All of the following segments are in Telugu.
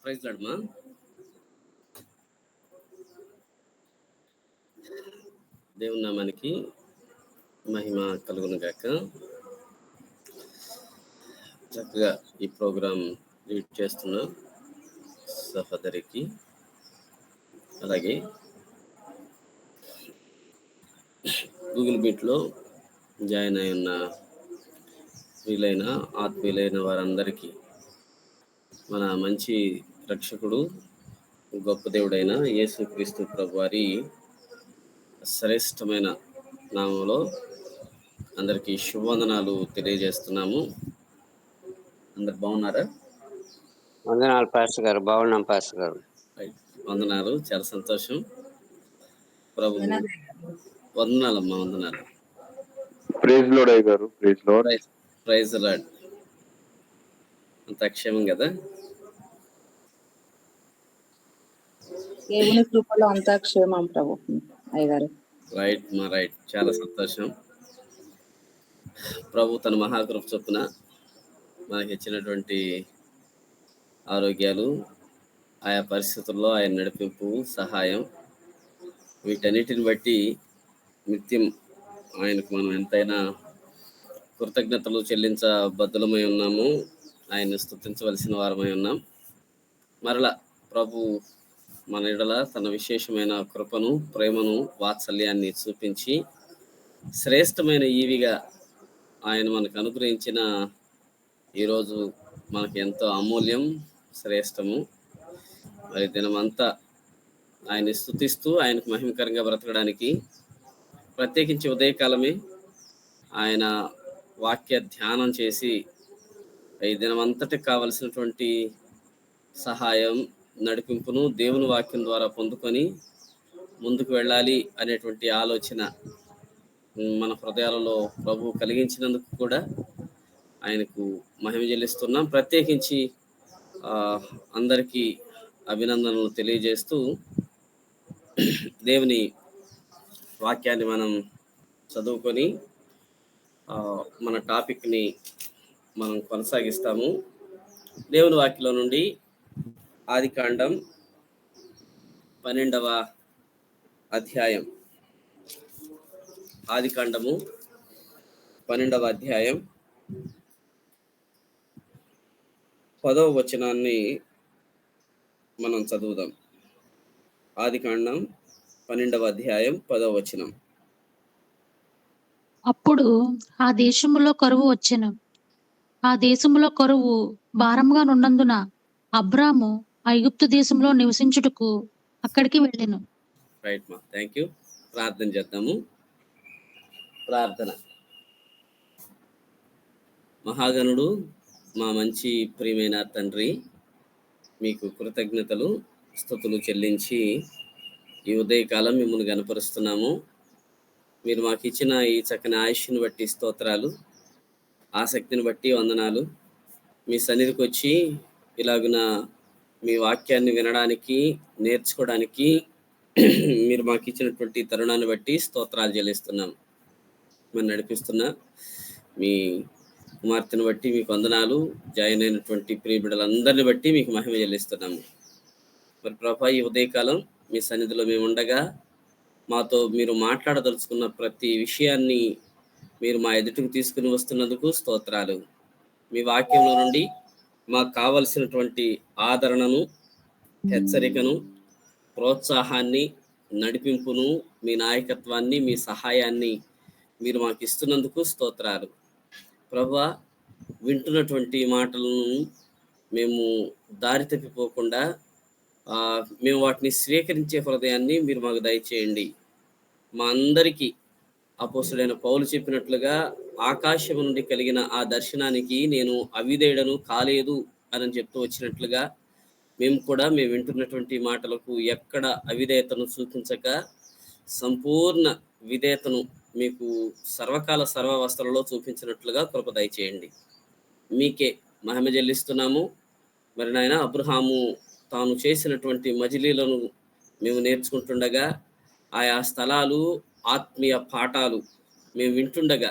Praise lord. దేవుని నామానికి మహిమ కలుగును గాక. చక్కగా ఈ ప్రోగ్రాం లీడ్ చేస్తున్న సహోదరికి, అలాగే గూగుల్ మీట్లో జాయిన్ అయి ఉన్న వీలైన ఆత్మీయులైన వారందరికీ మన మంచి రక్షకుడు, గొప్ప దేవుడైన యేసుక్రీస్తు ప్రభు వారి శ్రేష్టమైన నామంలో అందరికీ శుభవందనాలు తెలియజేస్తున్నాము. అందరు బాగున్నారా? వందనాలు పాస్టర్ గారు. బాగున్నాం పాస్టర్ గారు. వందనాలు, చాలా సంతోషం. ప్రభు వందనాలమ్మా, వందనాలు. ప్రైజ్ లార్డ్ అయ్య గారు. Praise lord. Praise lord. అంత క్షేమం కదా? దేవుని కృపలో అంతా క్షేమం ప్రభు అయ్యగారు. రైట్ మా రైట్, చాలా సంతోషం. ప్రభు తన మహాకృప చొప్పున మనకి ఇచ్చినటువంటి ఆరోగ్యాలు, ఆయా పరిస్థితుల్లో ఆయన నడిపింపు, సహాయం, వీటన్నిటిని బట్టి నిత్యం ఆయనకు మనం ఎంతైనా కృతజ్ఞతలు చెల్లించబద్ధులమై ఉన్నాము. ఆయన్ని స్తుతించవలసిన వారమై ఉన్నాం. మరలా ప్రభు మన ఎడల తన విశేషమైన కృపను, ప్రేమను, వాత్సల్యాన్ని చూపించి శ్రేష్టమైన ఈవిగా ఆయన మనకు అనుగ్రహించిన ఈరోజు మనకి ఎంతో అమూల్యం, శ్రేష్టము. మరి దినమంతా ఆయన్ని స్తుతిస్తూ ఆయనకు మహిమకరంగా బ్రతకడానికి, ప్రత్యేకించి ఉదయకాలమే ఆయన వాక్య ధ్యానం చేసి ఈ దినమంతటికి కావలసినటువంటి సహాయం, నడిపింపును దేవుని వాక్యం ద్వారా పొందుకొని ముందుకు వెళ్ళాలి అనేటువంటి ఆలోచన మన హృదయాలలో ప్రభు కలిగించినందుకు కూడా ఆయనకు మహిమ చెల్లిస్తున్నాం. ప్రత్యేకించి అందరికీ అభినందనలు తెలియజేస్తూ దేవుని వాక్యాన్ని మనం చదువుకొని మన టాపిక్ని మనం కొనసాగిస్తాము. దేవుని వాక్యంలో నుండి ఆదికాండం 12వ అధ్యాయం, ఆదికాండము 12వ అధ్యాయం 10వ వచనాన్ని మనం చదువుదాం. ఆదికాండం 12వ అధ్యాయం 10వ వచనం. అప్పుడు ఆ దేశములో కరువు వచ్చెను. ఆ దేశములో కరువు భారముగా నున్నందున అబ్రాము ఐగుప్తు దేశంలో నివసించుటకు అక్కడికి వెళ్ళెను. రైట్ మా, థ్యాంక్ యూ. ప్రార్థన చేద్దాము. ప్రార్థన. మహాగణుడు, మా మంచి ప్రియమైన తండ్రి, మీకు కృతజ్ఞతలు, స్తుతులు చెల్లించి ఈ ఉదయకాలం మిమ్మల్ని గనపరుస్తున్నాము. మీరు మాకు ఇచ్చిన ఈ చక్కని ఆయుష్ని బట్టి స్తోత్రాలు, ఆసక్తిని బట్టి వందనాలు. మీ సన్నిధికి వచ్చి ఇలాగున మీ వాక్యాన్ని వినడానికి, నేర్చుకోవడానికి మీరు మాకు ఇచ్చినటువంటి తరుణాన్ని బట్టి స్తోత్రాలు చెల్లిస్తున్నాం. మీరు నడిపిస్తున్న మీ కుమార్తెను బట్టి మీకు వందనాలు. జాయిన్ అయినటువంటి ప్రియ బిడ్డలందరిని బట్టి మీకు మహిమ చెల్లిస్తున్నాము. మరి ప్రభా, ఈ ఉదయకాలం మీ సన్నిధిలో మేము ఉండగా మాతో మీరు మాట్లాడదలుచుకున్న ప్రతి విషయాన్ని మీరు మా ఎదుటికి తీసుకుని వస్తున్నందుకు స్తోత్రాలు. మీ వాక్యంలో నుండి మాకు కావలసినటువంటి ఆదరణను, హెచ్చరికను, ప్రోత్సాహాన్ని, నడిపింపును, మీ నాయకత్వాన్ని, మీ సహాయాన్ని మీరు మాకు ఇస్తున్నందుకు స్తోత్రాలు. ప్రభువా, వింటున్నటువంటి మాటలను మేము దారి తప్పిపోకుండా మేము వాటిని స్వీకరించే హృదయాన్ని మీరు మాకు దయచేయండి. మా అందరికీ అపోస్తుడైన పౌలు చెప్పినట్లుగా ఆకాశం నుండి కలిగిన ఆ దర్శనానికి నేను అవిధేయుడను కాలేదు అని చెప్తూ వచ్చినట్లుగా మేము కూడా మేము వింటున్నటువంటి మాటలకు ఎక్కడ అవిధేయతను చూపించక సంపూర్ణ విధేయతను మీకు సర్వకాల సర్వావస్థలలో చూపించినట్లుగా కృప దయచేయండి. మీకే మహిమ చెల్లిస్తున్నాము. మరి నాయన, అబ్రహాము తాను చేసినటువంటి మజిలీలను మేము నేర్చుకుంటుండగా, ఆయా స్థలాలు, ఆత్మీయ పాఠాలు మేము వింటుండగా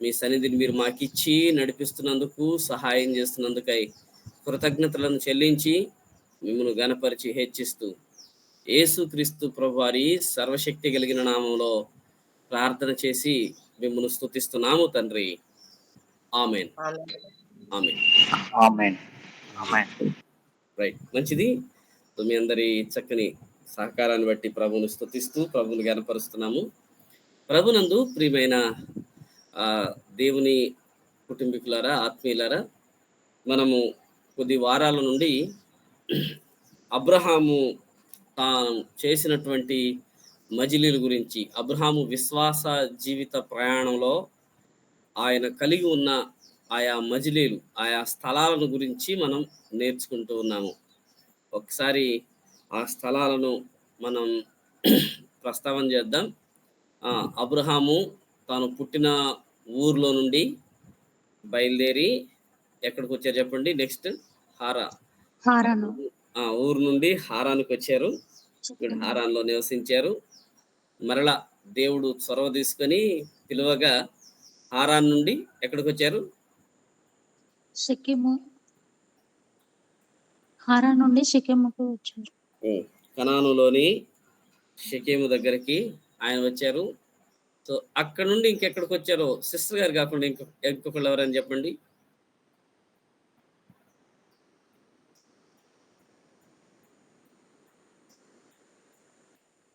మీ సన్నిధిని మీరు మాకిచ్చి నడిపిస్తున్నందుకు, సహాయం చేస్తున్నందుకై కృతజ్ఞతలను చెల్లించి మిమ్మల్ని గణపరిచి హెచ్చిస్తూ యేసుక్రీస్తు ప్రభువారి సర్వశక్తి కలిగిన నామంలో ప్రార్థన చేసి మిమ్మల్ని స్తుతిస్తున్నాము తండ్రి. ఆమేన్. ఆమేన్. ఆమేన్. ఆమేన్. రైట్, మంచిది. సో మీ అందరి చక్కని సహకారాన్ని బట్టి ప్రభువును స్తుతిస్తూ ప్రభువును గణపరుస్తున్నాము. ప్రభునందు ప్రియమైన దేవుని కుటుంబీకులారా, ఆత్మీయులారా, మనము కొద్ది వారాల నుండి అబ్రహాము తాను చేసినటువంటి మజిలీల గురించి, అబ్రహాము విశ్వాస జీవిత ప్రయాణంలో ఆయన కలిగి ఉన్న ఆయా మజిలీలు, ఆయా స్థలాలను గురించి మనం నేర్చుకుంటూ ఉన్నాము. ఒకసారి ఆ స్థలాలను మనం ప్రస్తావన చేద్దాం. అబ్రహాము తాను పుట్టిన ఊర్లో నుండి బయలుదేరి ఎక్కడికి వచ్చారు చెప్పండి? నెక్స్ట్ హారాను. ఊరు నుండి హారానికి వచ్చారు. ఇక్కడ హారాన్లో నివసించారు. మరలా దేవుడు చొరవ తీసుకొని పిలువగా హారాన్ నుండి ఎక్కడికి వచ్చారు? షెకెము. హారాన్ నుండి షెకెముకు వచ్చారు. కనానులోని షెకెము దగ్గరికి ఆయన వచ్చారు. సో అక్కడ నుండి ఇంకెక్కడికి వచ్చారో సిస్టర్ గారు కాకుండా ఇంకొకళ్ళు ఎవరని చెప్పండి.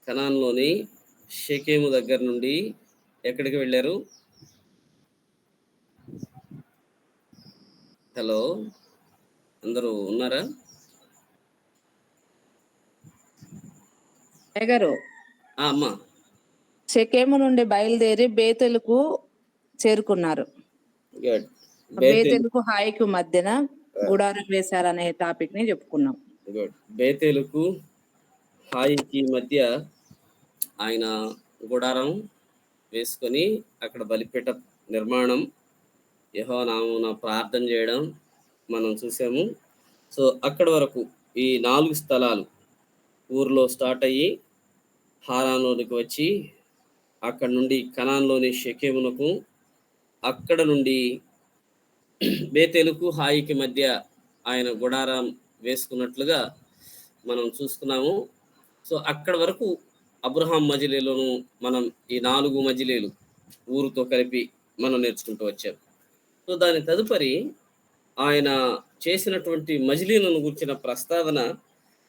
కనాన్లోని షెకెము దగ్గర నుండి ఎక్కడికి వెళ్ళారు? హలో, అందరూ ఉన్నారా? గారు అమ్మా, షెకెము నుండి బయలుదేరి బేతెలుకు చేరుకున్నారు. గుడ్. బేతెలుకు హాయికు మధ్యన గుడారం వేశారనే టాపిక్ ని చెప్పుకున్నాం. గుడ్. బేతేలుకు హాయికి మధ్య ఆయన గుడారం వేసుకొని అక్కడ బలిపీఠ నిర్మాణం, యెహోవా నామమున ప్రార్థన చేయడం మనం చూసాము. సో అక్కడి వరకు ఈ 4 స్థలాలు ఊర్లో స్టార్ట్ అయ్యి హారాన్లోనికి వచ్చి అక్కడ నుండి కనాన్లోని షెకెమునకు, అక్కడ నుండి బేతేలుకు హాయికి మధ్య ఆయన గుడారం వేసుకున్నట్లుగా మనం చూస్తున్నాము. సో అక్కడ వరకు అబ్రహాం మజిలీలను మనం ఈ 4 మజిలీలు ఊరుతో కలిపి మనం నేర్చుకుంటూ వచ్చాం. సో దాని తదుపరి ఆయన చేసినటువంటి మజిలీలను గురించిన ప్రస్తావన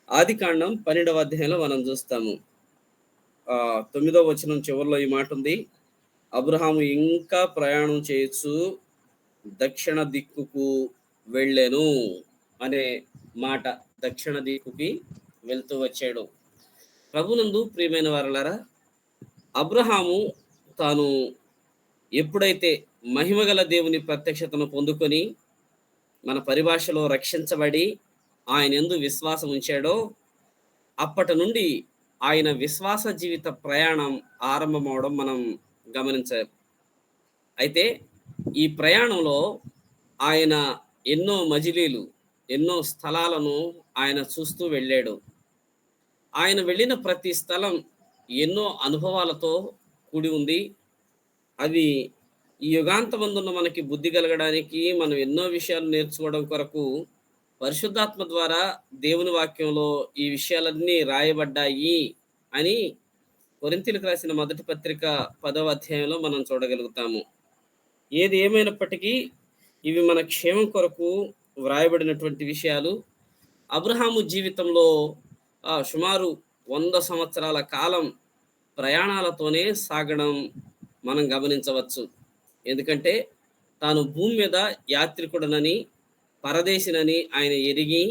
ఆదికాండం 12వ అధ్యాయంలో మనం చూస్తాము. 9వ వచనం చివరిలో ఈ మాట ఉంది, అబ్రహాము ఇంకా ప్రయాణం చేయొచ్చు దక్షిణ దిక్కుకు వెళ్ళాను అనే మాట. దక్షిణ దిక్కుకి వెళ్తూ వచ్చాడు. ప్రభునందు ప్రియమైన వారలారా, అబ్రహాము తాను ఎప్పుడైతే మహిమగల దేవుని ప్రత్యక్షతను పొందుకొని మన పరిభాషలో రక్షించబడి ఆయన యందు విశ్వాసం ఉంచాడో అప్పటి నుండి ఆయన విశ్వాస జీవిత ప్రయాణం ఆరంభమవడం మనం గమనించాం. అయితే ఈ ప్రయాణంలో ఆయన ఎన్నో మజిలీలు, ఎన్నో స్థలాలను ఆయన చూస్తూ వెళ్ళాడు. ఆయన వెళ్ళిన ప్రతి స్థలం ఎన్నో అనుభవాలతో కూడి ఉంది. అవి ఈ యుగాంతమందున్న మనకి బుద్ధి కలగడానికి, మనం ఎన్నో విషయాలు నేర్చుకోవడం కొరకు పరిశుద్ధాత్మ ద్వారా దేవుని వాక్యంలో ఈ విషయాలన్నీ రాయబడ్డాయి అని కొరింథీయులకు రాసిన మొదటి పత్రిక 10వ అధ్యాయంలో మనం చూడగలుగుతాము. ఏది ఏమైనప్పటికీ ఇవి మన క్షేమం కొరకు వ్రాయబడినటువంటి విషయాలు. అబ్రహాము జీవితంలో సుమారు 100 సంవత్సరాల కాలం ప్రయాణాలతోనే సాగడం మనం గమనించవచ్చు. ఎందుకంటే తాను భూమి మీద యాత్రికుడనని, పరదేశినని ఆయన ఎరిగి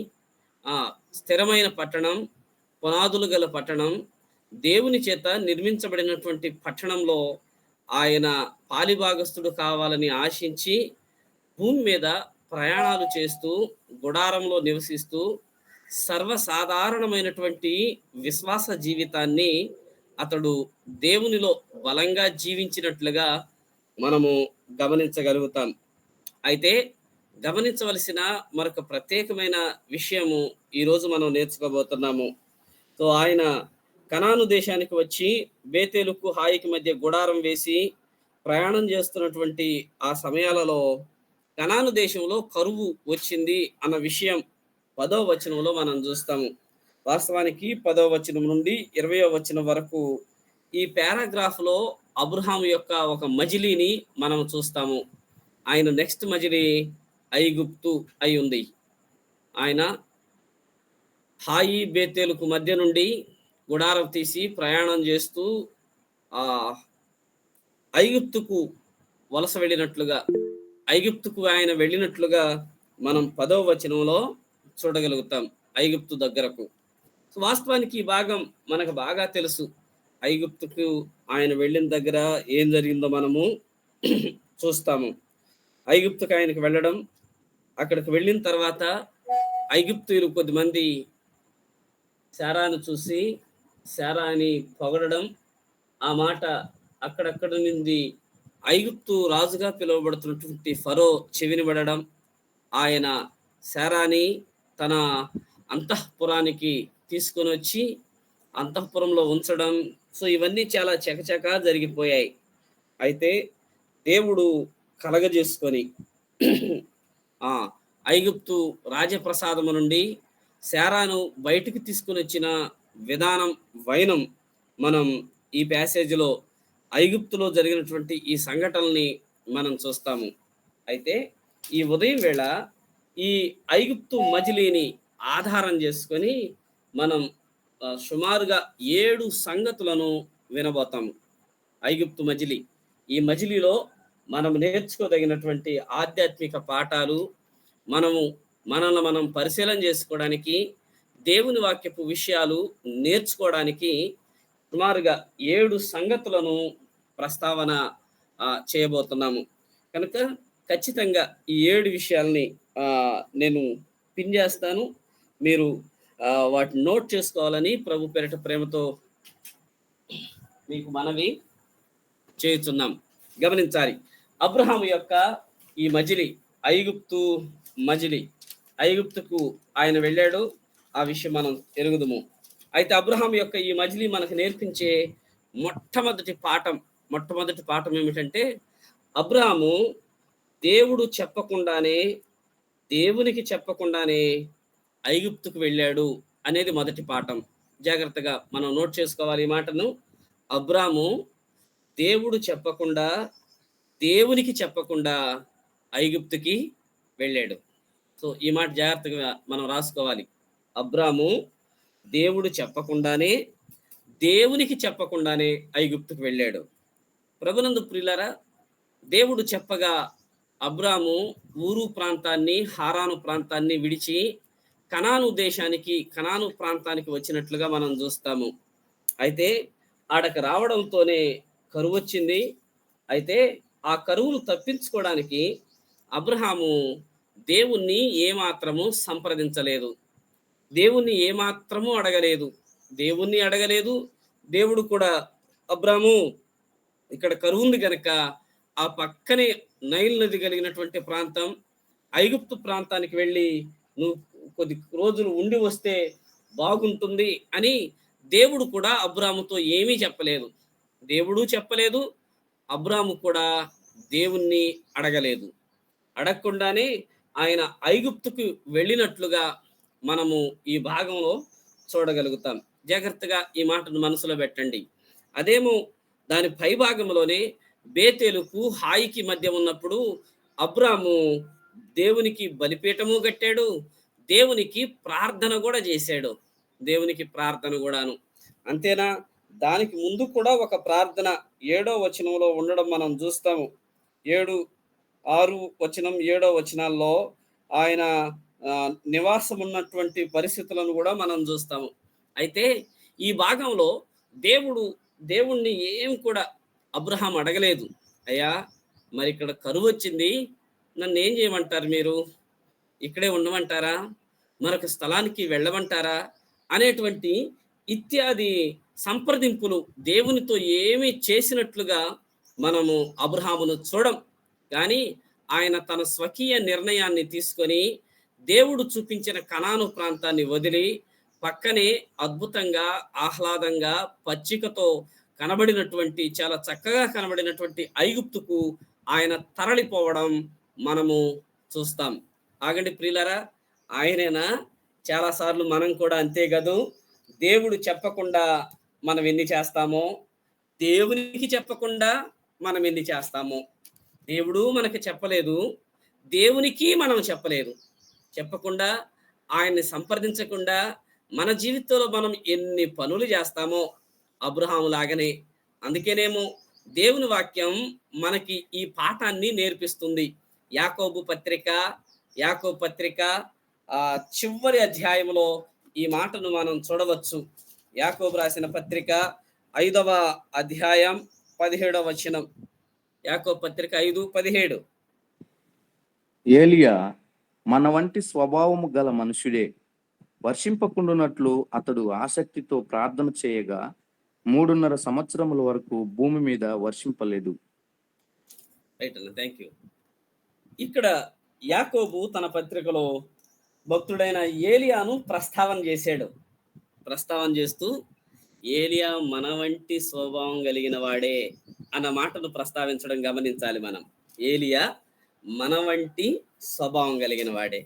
స్థిరమైన పట్టణం, పునాదులు గల పట్టణం, దేవుని చేత నిర్మించబడినటువంటి పట్టణంలో ఆయన పాలిభాగస్తుడు కావాలని ఆశించి భూమి మీద ప్రయాణాలు చేస్తూ గుడారంలో నివసిస్తూ సర్వసాధారణమైనటువంటి విశ్వాస జీవితాన్ని అతడు దేవునిలో బలంగా జీవించినట్లుగా మనము గమనించగలుగుతాం. అయితే గమనించవలసిన మరొక ప్రత్యేకమైన విషయము ఈరోజు మనం నేర్చుకోబోతున్నాము. సో ఆయన కనాను దేశానికి వచ్చి బేతేలుకు హాయికి మధ్య గుడారం వేసి ప్రయాణం చేస్తున్నటువంటి ఆ సమయాలలో కనాను దేశంలో కరువు వచ్చింది అన్న విషయం 10వ వచనంలో మనం చూస్తాము. వాస్తవానికి 10వ వచనం నుండి 20వ వచనం వరకు ఈ పారాగ్రాఫ్‌లో అబ్రహాము యొక్క ఒక మజిలీని మనం చూస్తాము. ఆయన నెక్స్ట్ మజిలీ ఐగుప్తు అయి ఉంది. ఆయన హాయి బేతేలుకు మధ్య నుండి గుడారం తీసి ప్రయాణం చేస్తూ ఐగుప్తుకు వలస వెళ్ళినట్లుగా, ఐగుప్తుకు ఆయన వెళ్ళినట్లుగా మనం 10వ వచనంలో చూడగలుగుతాం. ఐగుప్తు దగ్గరకు. వాస్తవానికి ఈ భాగం మనకు బాగా తెలుసు. ఐగుప్తుకు ఆయన వెళ్ళిన దగ్గర ఏం జరిగిందో మనము చూస్తాము. ఐగుప్తుకు ఆయనకు వెళ్ళడం, అక్కడికి వెళ్ళిన తర్వాత ఐగుప్తీయులు కొద్దిమంది శారాను చూసి శారాని పొగడడం, ఆ మాట అక్కడక్కడ నుండి ఐగుప్తు రాజుగా పిలువబడుతున్నటువంటి ఫరో చెవిని పడడం, ఆయన శారాని తన అంతఃపురానికి తీసుకొని వచ్చి అంతఃపురంలో ఉంచడం. సో ఇవన్నీ చాలా చకచకా జరిగిపోయాయి. అయితే దేవుడు కలగజేసుకొని ఐగుప్తు రాజప్రసాదము నుండి శారాను బయటికి తీసుకుని వచ్చిన విధానం, వైనం మనం ఈ ప్యాసేజ్లో ఐగుప్తులో జరిగినటువంటి ఈ సంఘటనల్ని మనం చూస్తాము. అయితే ఈ ఉదయం వేళ ఈ ఐగుప్తు మజిలీని ఆధారం చేసుకొని మనం సుమారుగా 7 సంగతులను వినబోతాము. ఐగుప్తు మజిలీ, ఈ మజిలీలో మనం నేర్చుకోదగినటువంటి ఆధ్యాత్మిక పాఠాలు, మనల్ని మనం పరిశీలన చేసుకోవడానికి, దేవుని వాక్యపు విషయాలు నేర్చుకోవడానికి సుమారుగా 7 సంగతులను ప్రస్తావన చేయబోతున్నాము. కనుక ఖచ్చితంగా ఈ 7 విషయాల్ని నేను పిన్ చేస్తాను. మీరు వాటిని నోట్ చేసుకోవాలని ప్రభు పేరిట ప్రేమతో మీకు మనవి చేయుచున్నాం. గమనించాలి, అబ్రహాము యొక్క ఈ మజిలీ, ఐగుప్తు మజిలీ, ఐగుప్తుకు ఆయన వెళ్ళాడు. ఆ విషయం మనం ఎరుగుదుము. అయితే అబ్రహాము యొక్క ఈ మజిలీ మనకు నేర్పించే మొట్టమొదటి పాఠం ఏమిటంటే, అబ్రహాము దేవునికి చెప్పకుండానే ఐగుప్తుకు వెళ్ళాడు అనేది మొదటి పాఠం. జాగ్రత్తగా మనం నోట్ చేసుకోవాలి ఈ మాటను. అబ్రాము దేవునికి చెప్పకుండా ఐగుప్తుకి వెళ్ళాడు. సో ఈ మాట జాగ్రత్తగా మనం రాసుకోవాలి. అబ్రాము దేవునికి చెప్పకుండానే ఐగుప్తుకు వెళ్ళాడు. ప్రభునందు ప్రియులారా, దేవుడు చెప్పగా అబ్రాము ఊరు ప్రాంతాన్ని, హారాను ప్రాంతాన్ని విడిచి కనాను ప్రాంతానికి వచ్చినట్లుగా మనం చూస్తాము. అయితే ఆడకు రావడంతోనే కరువు వచ్చింది. అయితే ఆ కరువును తప్పించుకోవడానికి అబ్రహాము దేవుణ్ణి ఏమాత్రము సంప్రదించలేదు, దేవుణ్ణి ఏమాత్రము అడగలేదు. దేవుడు కూడా, అబ్రాము ఇక్కడ కరువు ఉంది కనుక ఆ పక్కనే నైల్ నది కలిగినటువంటి ప్రాంతం ఐగుప్తు ప్రాంతానికి వెళ్ళి నువ్వు కొద్ది రోజులు ఉండి వస్తే బాగుంటుంది అని దేవుడు కూడా అబ్రాముతో ఏమీ చెప్పలేదు. దేవుడు చెప్పలేదు, అబ్రాము కూడా దేవుణ్ణి అడగకుండానే ఆయన ఐగుప్తుకు వెళ్ళినట్లుగా మనము ఈ భాగంలో చూడగలుగుతాం. జాగ్రత్తగా ఈ మాటను మనసులో పెట్టండి. అదేమో దాని పై భాగంలోనే బేతేలుకు హాయికి మధ్య ఉన్నప్పుడు అబ్రాము దేవునికి బలిపీఠము కట్టాడు, దేవునికి ప్రార్థన కూడా చేశాడు. అంతేనా, దానికి ముందు కూడా ఒక ప్రార్థన 7వ వచనంలో ఉండడం మనం చూస్తాము. 7, 6 వచనం 7వ వచనాల్లో ఆయన నివాసం ఉన్నటువంటి పరిస్థితులను కూడా మనం చూస్తాము. అయితే ఈ భాగంలో దేవుణ్ణి ఏం కూడా అబ్రహాం అడగలేదు. అయ్యా, మరి ఇక్కడ కరువు వచ్చింది, నన్ను ఏం చేయమంటారు, మీరు ఇక్కడే ఉండమంటారా, మరొక స్థలానికి వెళ్ళమంటారా అనేటువంటి ఇత్యాది సంప్రదింపులు దేవునితో ఏమి చేసినట్లుగా మనము అబ్రహామును చూడం. కానీ ఆయన తన స్వకీయ నిర్ణయాన్ని తీసుకొని దేవుడు చూపించిన కనాను ప్రాంతాన్ని వదిలి పక్కనే అద్భుతంగా, ఆహ్లాదంగా, పచ్చికతో కనబడినటువంటి, చాలా చక్కగా కనబడినటువంటి ఐగుప్తుకు ఆయన తరలిపోవడం మనము చూస్తాం. ఆగండి ప్రియులారా, ఆయనేనా చాలా సార్లు మనం కూడా అంతే కదూ. దేవుడు చెప్పకుండా మనం ఎన్ని చేస్తామో, దేవునికి చెప్పకుండా మనం ఎన్ని చేస్తామో. దేవుడు మనకి చెప్పలేదు, దేవునికి మనం చెప్పలేదు. చెప్పకుండా, ఆయన్ని సంప్రదించకుండా మన జీవితంలో మనం ఎన్ని పనులు చేస్తామో అబ్రహాము లాగానే. అందుకేనేమో దేవుని వాక్యం మనకి ఈ పాఠాన్ని నేర్పిస్తుంది. యాకోబు పత్రిక చివరి అధ్యాయంలో ఈ మాటను మనం చూడవచ్చు. యాకోబు రాసిన పత్రిక 5వ అధ్యాయం 17వ వచనం. యాకోబు పత్రిక 5:17. ఏలియా మన వంటి స్వభావము గల మనుషుడే. వర్షింపకుండునట్లు అతడు ఆసక్తితో ప్రార్థన చేయగా 3.5 సంవత్సరముల వరకు భూమి మీద వర్షింపలేదు. రైట్ అన్న, థ్యాంక్ యూ. ఇక్కడ యాకోబు తన పత్రికలో భక్తుడైన ఏలియాను ప్రస్తావన చేస్తూ ఏలియా మన వంటి స్వభావం కలిగిన వాడే అన్న మాటను ప్రస్తావించడం గమనించాలి మనం. ఏలియా మన వంటి స్వభావం కలిగిన వాడే.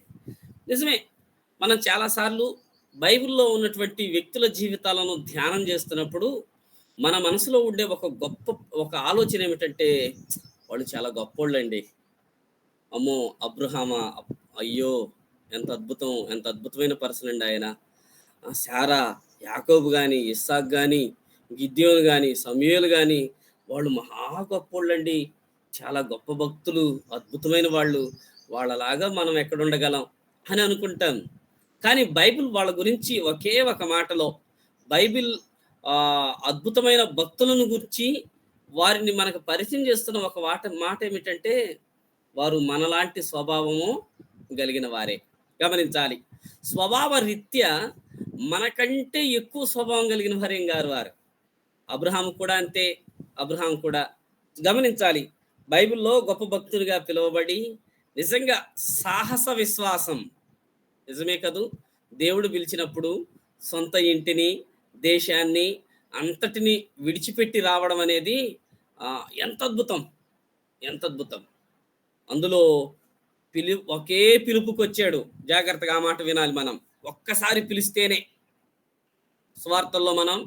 నిజమే, మనం చాలాసార్లు బైబిల్లో ఉన్నటువంటి వ్యక్తుల జీవితాలను ధ్యానం చేస్తున్నప్పుడు మన మనసులో ఉండే ఒక ఆలోచన ఏమిటంటే, వాళ్ళు చాలా గొప్పోళ్ళండి. అమ్మో, అబ్రహామా, అయ్యో ఎంత అద్భుతమైన పర్సన్ అండి ఆయన. శారా, యాకోబు కానీ, ఇస్సాకు కానీ, గిద్యోను కానీ, సమూయేలు కానీ, వాళ్ళు మహా గొప్పోళ్ళండి, చాలా గొప్ప భక్తులు, అద్భుతమైన వాళ్ళు. వాళ్ళలాగా మనం ఎక్కడుండగలం అని అనుకుంటాం. కానీ బైబిల్ వాళ్ళ గురించి ఒకే ఒక మాటలో, బైబిల్ అద్భుతమైన భక్తులను గురించి వారిని మనకు పరిచయం చేస్తున్న ఒక మాట ఏమిటంటే, వారు మనలాంటి స్వభావము కలిగిన వారే. గమనించాలి, స్వభావ రీత్యా మనకంటే ఎక్కువ స్వభావం కలిగిన వారేం గారు వారు. అబ్రహాము కూడా అంతే. అబ్రహాం కూడా గమనించాలి, బైబిల్లో గొప్ప భక్తుడిగా పిలువబడి నిజంగా సాహస విశ్వాసం, నిజమే కదూ, దేవుడు పిలిచినప్పుడు సొంత ఇంటిని, దేశాన్ని అంతటిని విడిచిపెట్టి రావడం అనేది ఎంత అద్భుతం. అందులో ఒకే పిలుపుకి వచ్చాడు. జాగ్రత్తగా ఆ మాట వినాలి మనం. ఒక్కసారి పిలిస్తేనే, స్వార్థల్లో మనం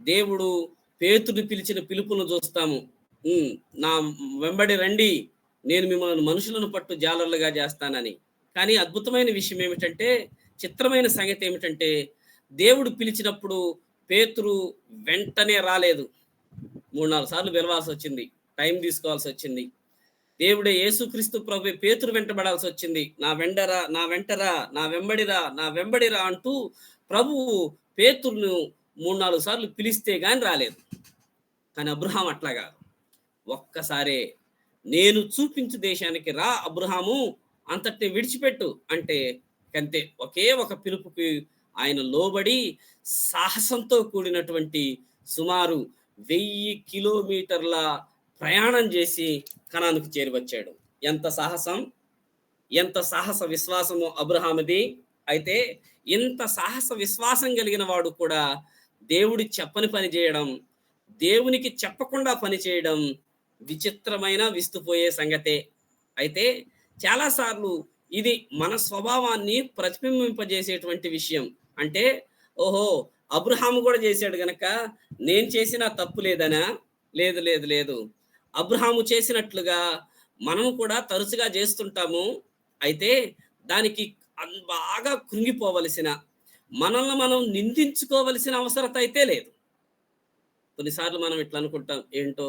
దేవుడు పేతుడు పిలిచిన పిలుపును చూస్తాము. నా వెంబడి రండి, నేను మిమ్మల్ని మనుషులను పట్టు జాలర్లుగా చేస్తానని. కానీ అద్భుతమైన విషయం ఏమిటంటే, చిత్రమైన సంగతి ఏమిటంటే, దేవుడు పిలిచినప్పుడు పేతురు వెంటనే రాలేదు. 3-4 సార్లు పిలవాల్సి వచ్చింది, టైం తీసుకోవాల్సి వచ్చింది. దేవుడే యేసుక్రీస్తు ప్రభు పేతురు వెంటబడాల్సి వచ్చింది. నా వెంటరా, నా వెంబడిరా అంటూ ప్రభువు పేతురును 3-4 సార్లు పిలిస్తే గాని రాలేదు. కానీ అబ్రహాం అట్లాగా, ఒక్కసారే నేను చూపించు దేశానికి రా అబ్రహాము, అంతటిని విడిచిపెట్టు అంటే కంతే. ఒకే ఒక పిలుపుకి ఆయన లోబడి సాహసంతో కూడినటువంటి సుమారు 1000 కిలోమీటర్ల ప్రయాణం చేసి కనానుకు చేరువచ్చాడు. ఎంత సాహస విశ్వాసము అబ్రహాముది. అయితే ఇంత సాహస విశ్వాసం కలిగిన వాడు కూడా దేవుడి చెప్పని పని చేయడం, దేవునికి చెప్పకుండా పని చేయడం విచిత్రమైన విస్తుపోయే సంగతే. అయితే చాలాసార్లు ఇది మన స్వభావాన్ని ప్రతిబింబింపజేసేటువంటి విషయం. అంటే ఓహో, అబ్రహాము కూడా చేశాడు గనక నేను చేసినా తప్పు లేదనా? లేదు. అబ్రహాము చేసినట్లుగా మనం కూడా తరచుగా చేస్తుంటాము. అయితే దానికి బాగా కృంగిపోవలసిన, మనల్ని మనం నిందించుకోవలసిన అవసరత అయితే లేదు. కొన్నిసార్లు మనం ఇట్లా అనుకుంటాం, ఏంటో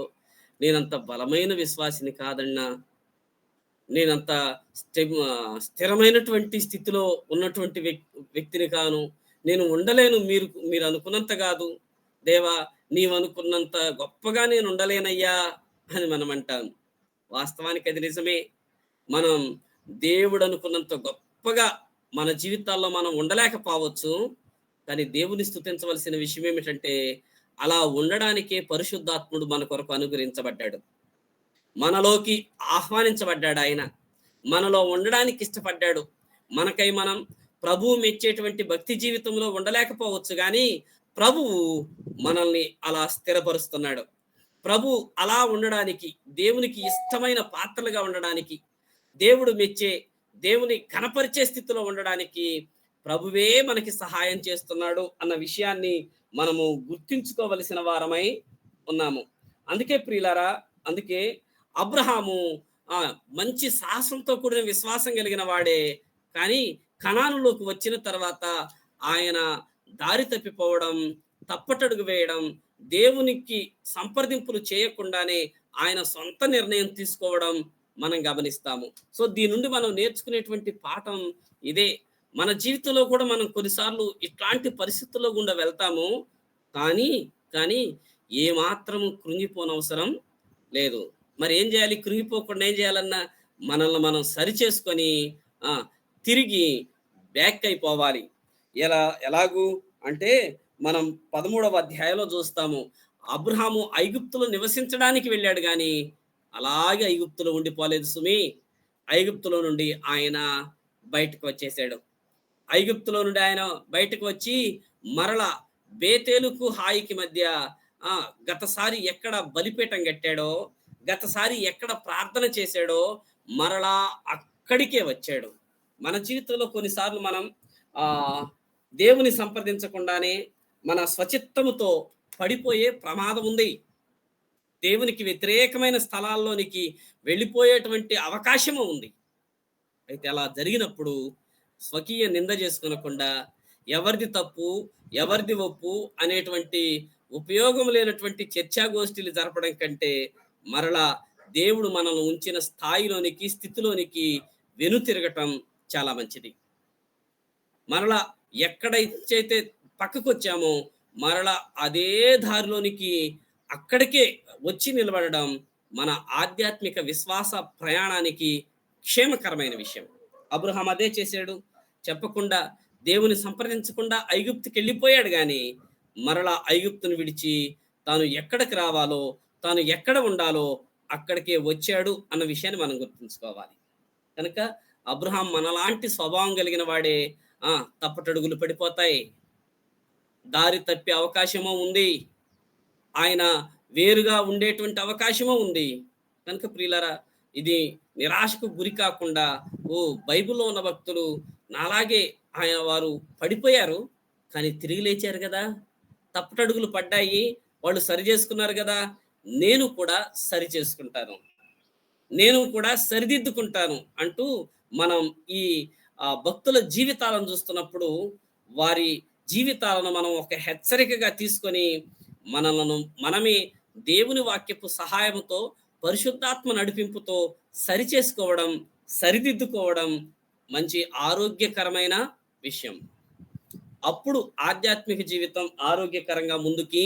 నేనంత బలమైన విశ్వాసిని కాదన్నా, నేనంత స్థిరమైనటువంటి స్థితిలో ఉన్నటువంటి వ్యక్తిని కాను, నేను ఉండలేను, మీరు అనుకున్నంత కాదు దేవా, నీవనుకున్నంత గొప్పగా నేను ఉండలేనయ్యా అని మనం అంటాం. వాస్తవానికి అది నిజమే. మనం దేవుడు అనుకున్నంత గొప్పగా మన జీవితాల్లో మనం ఉండలేకపోవచ్చు. కానీ దేవుని స్తుతించవలసిన విషయం ఏమిటంటే, అలా ఉండడానికే పరిశుద్ధాత్ముడు మన కొరకు అనుగ్రహించబడ్డాడు, మనలోకి ఆహ్వానించబడ్డాడు. ఆయన మనలో ఉండడానికి ఇష్టపడ్డాడు. మనకై మనం ప్రభువు మెచ్చేటువంటి భక్తి జీవితంలో ఉండలేకపోవచ్చు, కానీ ప్రభువు మనల్ని అలా స్థిరపరుస్తున్నాడు. ప్రభు అలా ఉండడానికి, దేవునికి ఇష్టమైన పాత్రలుగా ఉండడానికి, దేవుడు మెచ్చే, దేవుని కనపరిచే స్థితిలో ఉండడానికి ప్రభువే మనకి సహాయం చేస్తున్నాడు అన్న విషయాన్ని మనము గుర్తించుకోవలసిన వారమై ఉన్నాము. అందుకే ప్రియులారా, అందుకే అబ్రహాము మంచి సాహసంతో కూడిన విశ్వాసం కలిగిన వాడే. కానీ కనానులోకి వచ్చిన తర్వాత ఆయన దారి తప్పిపోవడం, తప్పటడుగు వేయడం, దేవునికి సంప్రదింపులు చేయకుండానే ఆయన సొంత నిర్ణయం తీసుకోవడం మనం గమనిస్తాము. సో దీని నుండి మనం నేర్చుకునేటువంటి పాఠం ఇదే. మన జీవితంలో కూడా మనం కొన్నిసార్లు ఇట్లాంటి పరిస్థితుల్లో గుండా వెళ్తాము. కానీ ఏమాత్రము కృంగిపోనవసరం లేదు. మరి ఏం చేయాలి? కృంగిపోకుండా ఏం చేయాలన్నా మనల్ని మనం సరి చేసుకొని తిరిగి బ్యాక్ అయిపోవాలి. ఎలాగూ అంటే మనం 13వ అధ్యాయంలో చూస్తాము. అబ్రహాము ఐగుప్తులో నివసించడానికి వెళ్ళాడు, కానీ అలాగే ఐగుప్తులో ఉండిపోలేదు సుమి. ఐగుప్తులో నుండి ఆయన బయటకు వచ్చేసాడు. ఐగుప్తులో నుండి ఆయన బయటకు వచ్చి మరలా బేతేలుకు హాయికి మధ్య గతసారి ఎక్కడ బలిపీఠం కట్టాడో, గతసారి ఎక్కడ ప్రార్థన చేశాడో మరలా అక్కడికే వచ్చాడు. మన జీవితంలో కొన్నిసార్లు మనం దేవుని సంప్రదించకుండానే మన స్వచిత్తముతో పడిపోయే ప్రమాదం ఉంది. దేవునికి వ్యతిరేకమైన స్థలాల్లోనికి వెళ్ళిపోయేటువంటి అవకాశము ఉంది. అయితే అలా జరిగినప్పుడు స్వకీయ నింద చేసుకొనకుండా ఎవరిది తప్పు ఎవరిది ఒప్పు అనేటువంటి ఉపయోగం లేనటువంటి చర్చాగోష్ఠీలు జరపడం కంటే మరలా దేవుడు మనల్ని ఉంచిన స్థాయిలోనికి, స్థితిలోనికి వెనుతిరగటం చాలా మంచిది. మరలా ఎక్కడైతే పక్కకు వచ్చామో మరలా అదే దారిలోనికి అక్కడికే వచ్చి నిలబడడం మన ఆధ్యాత్మిక విశ్వాస ప్రయాణానికి క్షేమకరమైన విషయం. అబ్రహాం అదే చేశాడు. చెప్పకుండా, దేవుని సంప్రదించకుండా ఐగుప్తుకి వెళ్ళిపోయాడు, కానీ మరలా ఐగుప్తును విడిచి తాను ఎక్కడికి రావాలో, తాను ఎక్కడ ఉండాలో అక్కడికే వచ్చాడు అన్న విషయాన్ని మనం గుర్తుంచుకోవాలి. కనుక అబ్రహాం మనలాంటి స్వభావం కలిగిన వాడే. తప్పటడుగులు పడిపోతాయి, దారి తప్పే అవకాశమో ఉంది, ఆయన వేరుగా ఉండేటువంటి అవకాశమో ఉంది. కనుక ప్రియులారా, ఇది నిరాశకు గురి కాకుండా బైబిల్లో ఉన్న భక్తులు నాలాగే ఆయన వారు పడిపోయారు, కానీ తిరిగి లేచారు కదా, తప్పటడుగులు పడ్డాయి, వాళ్ళు సరి చేసుకున్నారు కదా, నేను కూడా సరి చేసుకుంటాను, నేను కూడా సరిదిద్దుకుంటాను అంటూ మనం ఈ భక్తుల జీవితాలను చూస్తున్నప్పుడు వారి జీవితాలను మనం ఒక హెచ్చరికగా తీసుకొని మనమే దేవుని వాక్యపు సహాయంతో, పరిశుద్ధాత్మ నడిపింపుతో సరి చేసుకోవడం, సరిదిద్దుకోవడం మంచి ఆరోగ్యకరమైన విషయం. అప్పుడు ఆధ్యాత్మిక జీవితం ఆరోగ్యకరంగా ముందుకి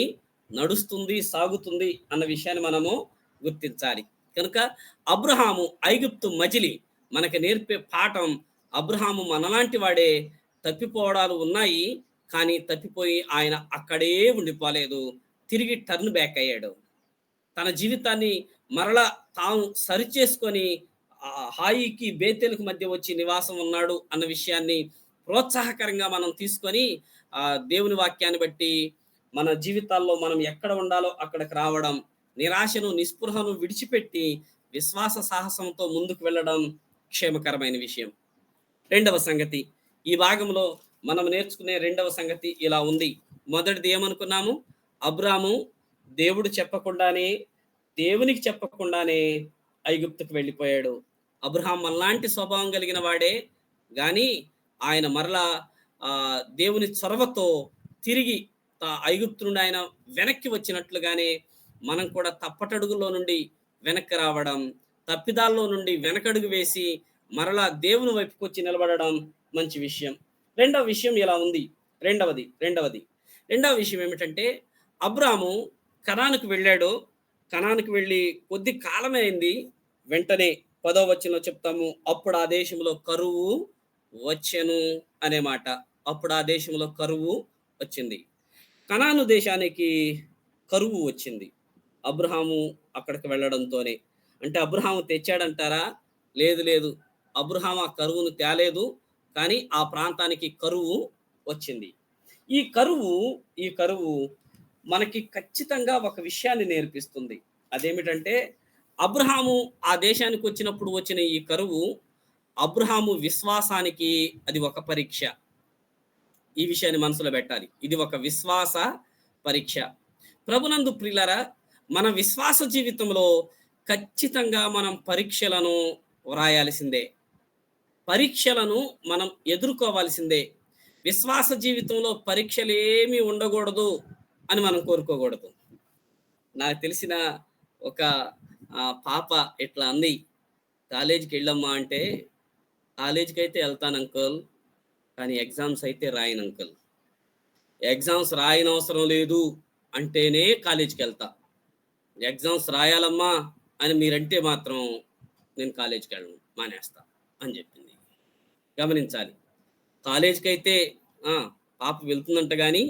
నడుస్తుంది, సాగుతుంది అన్న విషయాన్ని మనము గుర్తించాలి. కనుక అబ్రహాము ఐగుప్తు మజిలీ మనకి నేర్పే పాఠం, అబ్రహాము మనలాంటి వాడే. తప్పిపోవడాలు ఉన్నాయి, కానీ తప్పిపోయి ఆయన అక్కడే ఉండిపోలేదు, తిరిగి టర్న్ బ్యాక్ అయ్యాడు. తన జీవితాన్ని మరలా తాను సరిచేసుకొని హాయికి బేతేలుకు మధ్య వచ్చి నివాసం ఉన్నాడు అన్న విషయాన్ని ప్రోత్సాహకరంగా మనం తీసుకొని దేవుని వాక్యాన్ని బట్టి మన జీవితాల్లో మనం ఎక్కడ ఉండాలో అక్కడికి రావడం, నిరాశను నిస్పృహను విడిచిపెట్టి విశ్వాస సాహసంతో ముందుకు వెళ్ళడం క్షేమకరమైన విషయం. రెండవ సంగతి, ఈ భాగంలో మనం నేర్చుకునే రెండవ సంగతి ఇలా ఉంది. మొదటిది ఏమనుకున్నాము? అబ్రాము దేవునికి చెప్పకుండానే ఐగుప్తుకు వెళ్ళిపోయాడు. అబ్రహాం మనలాంటి స్వభావం కలిగిన వాడే, కానీ ఆయన మరలా దేవుని చొరవతో తిరిగి ఐగుప్తు నుండి ఆయన వెనక్కి వచ్చినట్లుగానే మనం కూడా తప్పటడుగులో నుండి వెనక్కి రావడం, తప్పిదాల్లో నుండి వెనకడుగు వేసి మరలా దేవుని వైపుకి వచ్చి నిలబడడం మంచి విషయం. రెండవ విషయం ఇలా ఉంది. రెండవ విషయం ఏమిటంటే, అబ్రాము కనానుకు వెళ్ళాడు. కనానుకు వెళ్ళి కొద్ది కాలమే అయింది. వెంటనే 10వ వచనంలో చెప్తాము, అప్పుడు ఆ దేశంలో కరువు వచ్చెను అనే మాట. అప్పుడు ఆ దేశంలో కరువు వచ్చింది. కనాను దేశానికి కరువు వచ్చింది అబ్రహాము అక్కడికి వెళ్ళడంతోనే. అంటే అబ్రహాము తెచ్చాడంటారా? లేదు, అబ్రహాము ఆ కరువును తేలేదు, కానీ ఆ ప్రాంతానికి కరువు వచ్చింది. ఈ కరువు మనకి ఖచ్చితంగా ఒక విషయాన్ని నేర్పిస్తుంది. అదేమిటంటే, అబ్రహాము ఆ దేశానికి వచ్చినప్పుడు వచ్చిన ఈ కరువు అబ్రహాము విశ్వాసానికి అది ఒక పరీక్ష. ఈ విషయాన్ని మనసులో పెట్టాలి. ఇది ఒక విశ్వాస పరీక్ష. ప్రభునందు ప్రియులారా, మన విశ్వాస జీవితంలో ఖచ్చితంగా మనం పరీక్షలను వ్రాయాల్సిందే. పరీక్షలను మనం ఎదుర్కోవాల్సిందే. విశ్వాస జీవితంలో పరీక్షలేమీ ఉండకూడదు అని మనం కోరుకోకూడదు. నాకు తెలిసిన ఒక పాప ఇట్లా అంది, కాలేజీకి వెళ్ళమ్మా అంటే, కాలేజీకి అయితే వెళ్తాను అంకుల్, కానీ ఎగ్జామ్స్ అయితే రాయను అంకుల్. ఎగ్జామ్స్ రాయనవసరం లేదు అంటేనే కాలేజీకి వెళ్తా. ఎగ్జామ్స్ రాయాలమ్మా అని మీరంటే మాత్రం నేను కాలేజీకి వెళ్ళను, మానేస్తా అని చెప్పింది. గమనించాలి, కాలేజీకి అయితే పాప వెళ్తుందంట, కానీ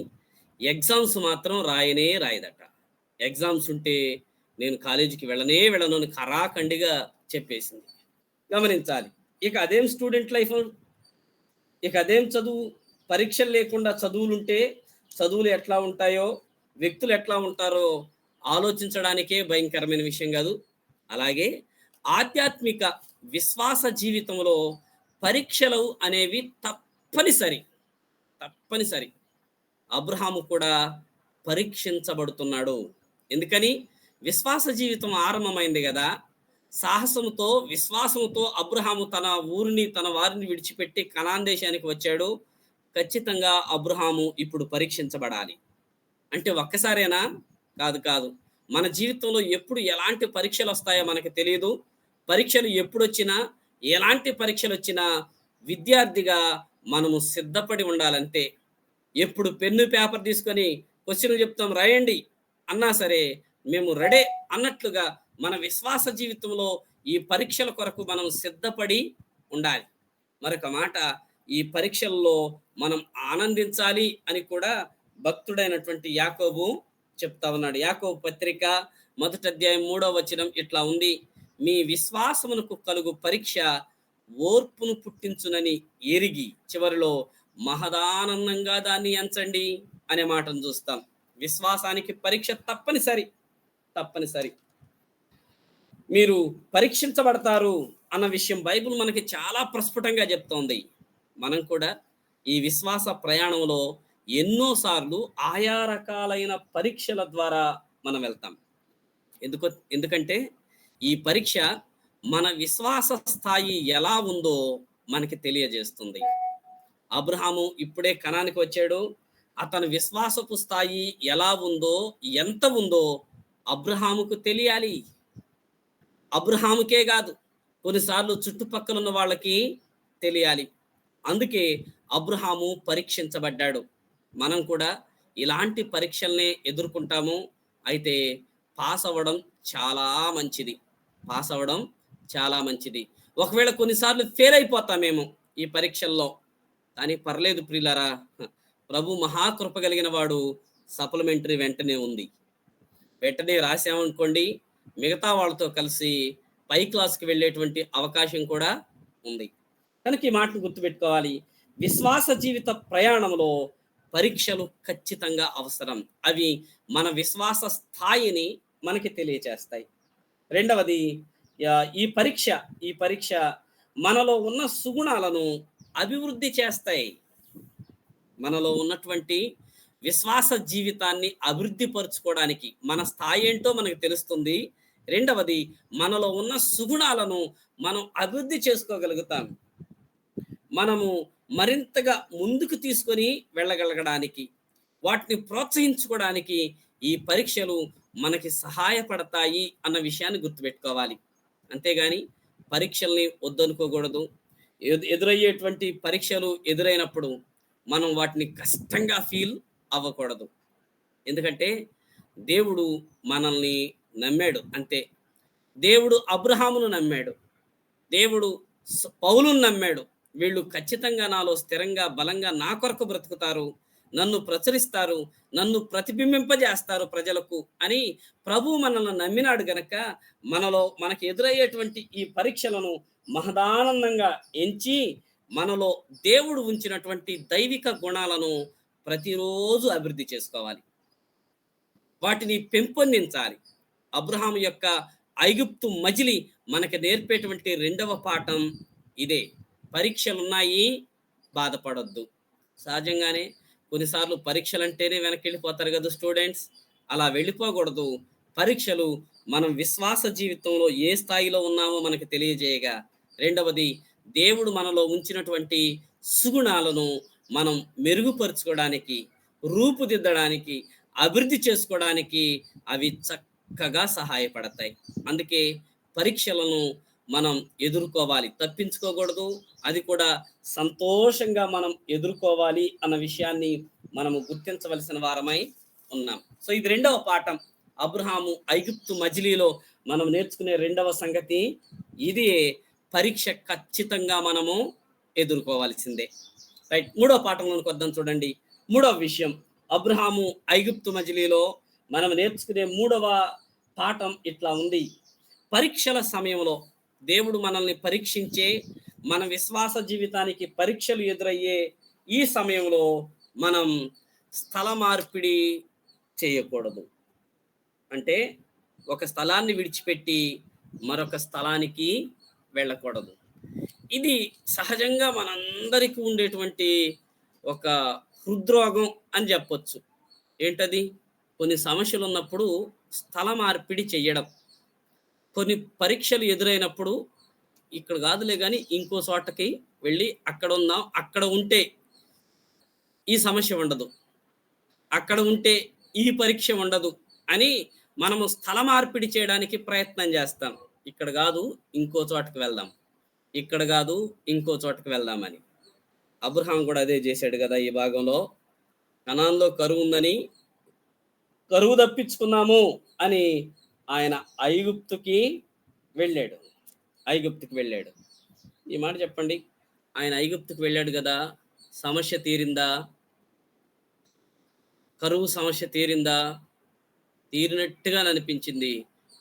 ఎగ్జామ్స్ మాత్రం రాయనే రాయదట. ఎగ్జామ్స్ ఉంటే నేను కాలేజీకి వెళ్ళను అని ఖరాఖండిగా చెప్పేసింది. గమనించాలి. ఇక అదేం స్టూడెంట్ లైఫ్, ఇక అదేం చదువు. పరీక్షలు లేకుండా చదువులుంటే చదువులు ఎట్లా ఉంటాయో, వ్యక్తులు ఎట్లా ఉంటారో ఆలోచించడానికే భయంకరమైన విషయం కాదు. అలాగే ఆధ్యాత్మిక విశ్వాస జీవితంలో పరీక్షలు అనేవి తప్పనిసరి. అబ్రహాము కూడా పరీక్షించబడుతున్నాడు. ఎందుకని? విశ్వాస జీవితం ఆరంభమైంది కదా. సాహసముతో, విశ్వాసముతో అబ్రహాము తన ఊరిని, తన వారిని విడిచిపెట్టి కనాన్ దేశానికి వచ్చాడు. ఖచ్చితంగా అబ్రహాము ఇప్పుడు పరీక్షించబడాలి. అంటే ఒక్కసారేనా? కాదు. మన జీవితంలో ఎప్పుడు ఎలాంటి పరీక్షలు వస్తాయో మనకు తెలియదు. పరీక్షలు ఎప్పుడొచ్చినా, ఎలాంటి పరీక్షలు వచ్చినా విద్యార్థిగా మనము సిద్ధపడి ఉండాలంతే. ఎప్పుడు పెన్ను పేపర్ తీసుకొని క్వశ్చన్లు చెప్తాం, రాయండి అన్నా సరే మేము రెడీ అన్నట్లుగా మన విశ్వాస జీవితంలో ఈ పరీక్షల కొరకు మనం సిద్ధపడి ఉండాలి. మరొక మాట, ఈ పరీక్షల్లో మనం ఆనందించాలి అని కూడా భక్తుడైనటువంటి యాకోబు చెప్తా ఉన్నాడు. యాకోబు పత్రిక 1వ అధ్యాయం 3వ వచనం ఇట్లా ఉంది, మీ విశ్వాసమునకు కలుగు పరీక్ష ఓర్పును పుట్టించునని ఎరిగి చివరిలో మహదానందంగా దాన్ని ఎంచండి అనే మాటను చూస్తాం. విశ్వాసానికి పరీక్ష తప్పనిసరి. మీరు పరీక్షించబడతారు అన్న విషయం బైబిల్ మనకి చాలా ప్రస్ఫుటంగా చెప్తోంది. మనం కూడా ఈ విశ్వాస ప్రయాణంలో ఎన్నోసార్లు ఆయా రకాలైన పరీక్షల ద్వారా మనం వెళ్తాం. ఎందుకంటే ఈ పరీక్ష మన విశ్వాస స్థాయి ఎలా ఉందో మనకి తెలియజేస్తుంది. అబ్రహాము ఇప్పుడే కనానికి వచ్చాడు. అతని విశ్వాసపు స్థాయి ఎలా ఉందో, ఎంత ఉందో అబ్రహాముకు తెలియాలి. అబ్రహాముకే కాదు, కొన్నిసార్లు చుట్టుపక్కల ఉన్న వాళ్ళకి తెలియాలి. అందుకే అబ్రహాము పరీక్షించబడ్డాడు. మనం కూడా ఇలాంటి పరీక్షల్ని ఎదుర్కొంటాము. అయితే పాస్ అవ్వడం చాలా మంచిది. ఒకవేళ కొన్నిసార్లు ఫెయిల్ అయిపోతామేమో ఈ పరీక్షల్లో, కానీ పర్లేదు ప్రియులారా, ప్రభు మహాకృప కలిగిన వాడు. సప్లిమెంటరీ వెంటనే ఉంది. వెంటనే రాసామనుకోండి, మిగతా వాళ్ళతో కలిసి పై క్లాస్కి వెళ్ళేటువంటి అవకాశం కూడా ఉంది. కనుక ఈ మాటను గుర్తుపెట్టుకోవాలి. విశ్వాస జీవిత ప్రయాణంలో పరీక్షలు ఖచ్చితంగా అవసరం. అవి మన విశ్వాస స్థాయిని మనకి తెలియచేస్తాయి. రెండవది, ఈ పరీక్ష మనలో ఉన్న సుగుణాలను అభివృద్ధి చేస్తాయి. మనలో ఉన్నటువంటి విశ్వాస జీవితాన్ని అభివృద్ధి పరుచుకోవడానికి మన స్థాయి ఏంటో మనకు తెలుస్తుంది. రెండవది, మనలో ఉన్న సుగుణాలను మనం అభివృద్ధి చేసుకోగలుగుతాం. మనము మరింతగా ముందుకు తీసుకొని వెళ్ళగలగడానికి, వాటిని ప్రోత్సహించుకోవడానికి ఈ పరీక్షలు మనకి సహాయపడతాయి అన్న విషయాన్ని గుర్తుపెట్టుకోవాలి. అంతేగాని పరీక్షల్ని వద్దనుకోకూడదు. ఎదురయ్యేటువంటి పరీక్షలు ఎదురైనప్పుడు మనం వాటిని కష్టంగా ఫీల్ అవ్వకూడదు. ఎందుకంటే దేవుడు మనల్ని నమ్మాడు. అంతే. దేవుడు అబ్రహామును నమ్మాడు, దేవుడు పౌలును నమ్మాడు. వీళ్ళు ఖచ్చితంగా నాలో స్థిరంగా, బలంగా నా కొరకు బ్రతుకుతారు, నన్ను ప్రచురిస్తారు, నన్ను ప్రతిబింబింపజేస్తారు ప్రజలకు అని ప్రభు మనల్ని నమ్మినాడు గనక మనకి ఎదురయ్యేటువంటి ఈ పరీక్షలను మహదానందంగా ఎంచి మనలో దేవుడు ఉంచినటువంటి దైవిక గుణాలను ప్రతిరోజు అభివృద్ధి చేసుకోవాలి, వాటిని పెంపొందించాలి. అబ్రహాము యొక్క ఐగుప్తు మజిలీ మనకి నేర్పేటువంటి రెండవ పాఠం ఇదే. పరీక్షలున్నాయి, బాధపడొద్దు. సహజంగానే కొన్నిసార్లు పరీక్షలంటేనే వెనక్కి వెళ్ళిపోతారు కదా స్టూడెంట్స్. అలా వెళ్ళిపోకూడదు. పరీక్షలు మనం విశ్వాస జీవితంలో ఏ స్థాయిలో ఉన్నామో మనకు తెలియజేయగా, రెండవది దేవుడు మనలో ఉంచినటువంటి సుగుణాలను మనం మెరుగుపరుచుకోవడానికి, రూపుదిద్దడానికి, అభివృద్ధి చేసుకోవడానికి అవి చక్కగా సహాయపడతాయి. అందుకే పరీక్షలను మనం ఎదుర్కోవాలి, తప్పించుకోకూడదు. అది కూడా సంతోషంగా మనం ఎదుర్కోవాలి అన్న విషయాన్ని మనము గుర్తించవలసిన వారమై ఉన్నాం. సో ఇది రెండవ పాఠం. అబ్రహాము ఐగుప్తు మజిలీలో మనం నేర్చుకునే రెండవ సంగతి ఇది. పరీక్ష ఖచ్చితంగా మనము ఎదుర్కోవాల్సిందే. రైట్, మూడవ పాఠంలోనికి వద్దాం. చూడండి, మూడవ విషయం అబ్రహాము ఐగుప్తు మజిలీలో మనం నేర్చుకునే మూడవ పాఠం ఇట్లా ఉంది. పరీక్షల సమయంలో దేవుడు మనల్ని పరీక్షించే, మన విశ్వాస జీవితానికి పరీక్షలు ఎదురయ్యే ఈ సమయంలో మనం స్థల మార్పిడి చేయకూడదు. అంటే ఒక స్థలాన్ని విడిచిపెట్టి మరొక స్థలానికి వెళ్ళకూడదు. ఇది సహజంగా మనందరికీ ఉండేటువంటి ఒక హృద్రోగం అని చెప్పొచ్చు. ఏంటది? కొన్ని సమస్యలు ఉన్నప్పుడు స్థల మార్పిడి చెయ్యడం. కొన్ని పరీక్షలు ఎదురైనప్పుడు ఇక్కడ కాదులే కానీ ఇంకో చోటకి వెళ్ళి అక్కడ ఉందాం, అక్కడ ఉంటే ఈ సమస్య ఉండదు, అక్కడ ఉంటే ఈ పరీక్ష ఉండదు అని మనము స్థల మార్పిడి చేయడానికి ప్రయత్నం చేస్తాం. ఇక్కడ కాదు ఇంకో చోటకి వెళ్దాం, ఇక్కడ కాదు ఇంకో చోటకి వెళ్దామని. అబ్రహాం కూడా అదే చేశాడు కదా. ఈ భాగంలో కనాన్లో కరువు ఉందని కరువు తప్పించుకున్నాము అని ఆయన ఐగుప్తుకి వెళ్ళాడు. ఈ మాట చెప్పండి, ఆయన ఐగుప్తుకి వెళ్ళాడు కదా, సమస్య తీరిందా? కరువు సమస్య తీరిందా? తీరినట్టుగా అనిపించింది.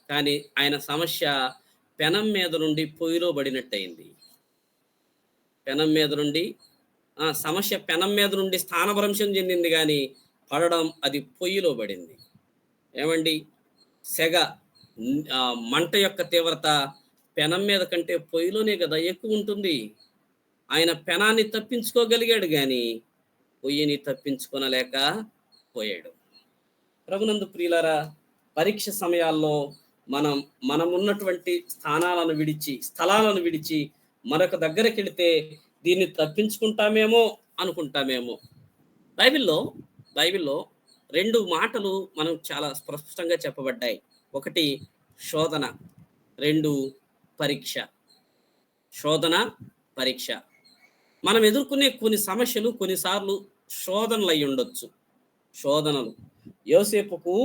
కానీ ఆయన సమస్య పెనం మీద నుండి పొయ్యిలో పడినట్టయింది. పెనం మీద నుండి సమస్య పెనం మీద నుండి స్థానభ్రంశం చెందింది, కానీ పడడం అది పొయ్యిలో పడింది. ఏమండి, సెగ మంట యొక్క తీవ్రత పెనం మీద కంటే పొయ్యిలోనే కదా ఎక్కువ ఉంటుంది. ఆయన పెనాన్ని తప్పించుకోగలిగాడు, కానీ పొయ్యిని తప్పించుకోనలేకపోయాడు. ప్రభునందు ప్రియులారా, పరీక్ష సమయాల్లో మనం ఉన్నటువంటి స్థలాలను విడిచి మరొక దగ్గరికి వెళితే దీన్ని తప్పించుకుంటామేమో అనుకుంటామేమో. బైబిల్లో రెండు మాటలు మనం చాలా స్పష్టంగా చెప్పబడ్డాయి. ఒకటి శోధన, రెండు పరీక్ష. శోధన, పరీక్ష. మనం ఎదుర్కొనే కొన్ని సమస్యలు కొన్నిసార్లు శోధనలు అయి ఉండొచ్చు. శోధనలు. యోసేపుకు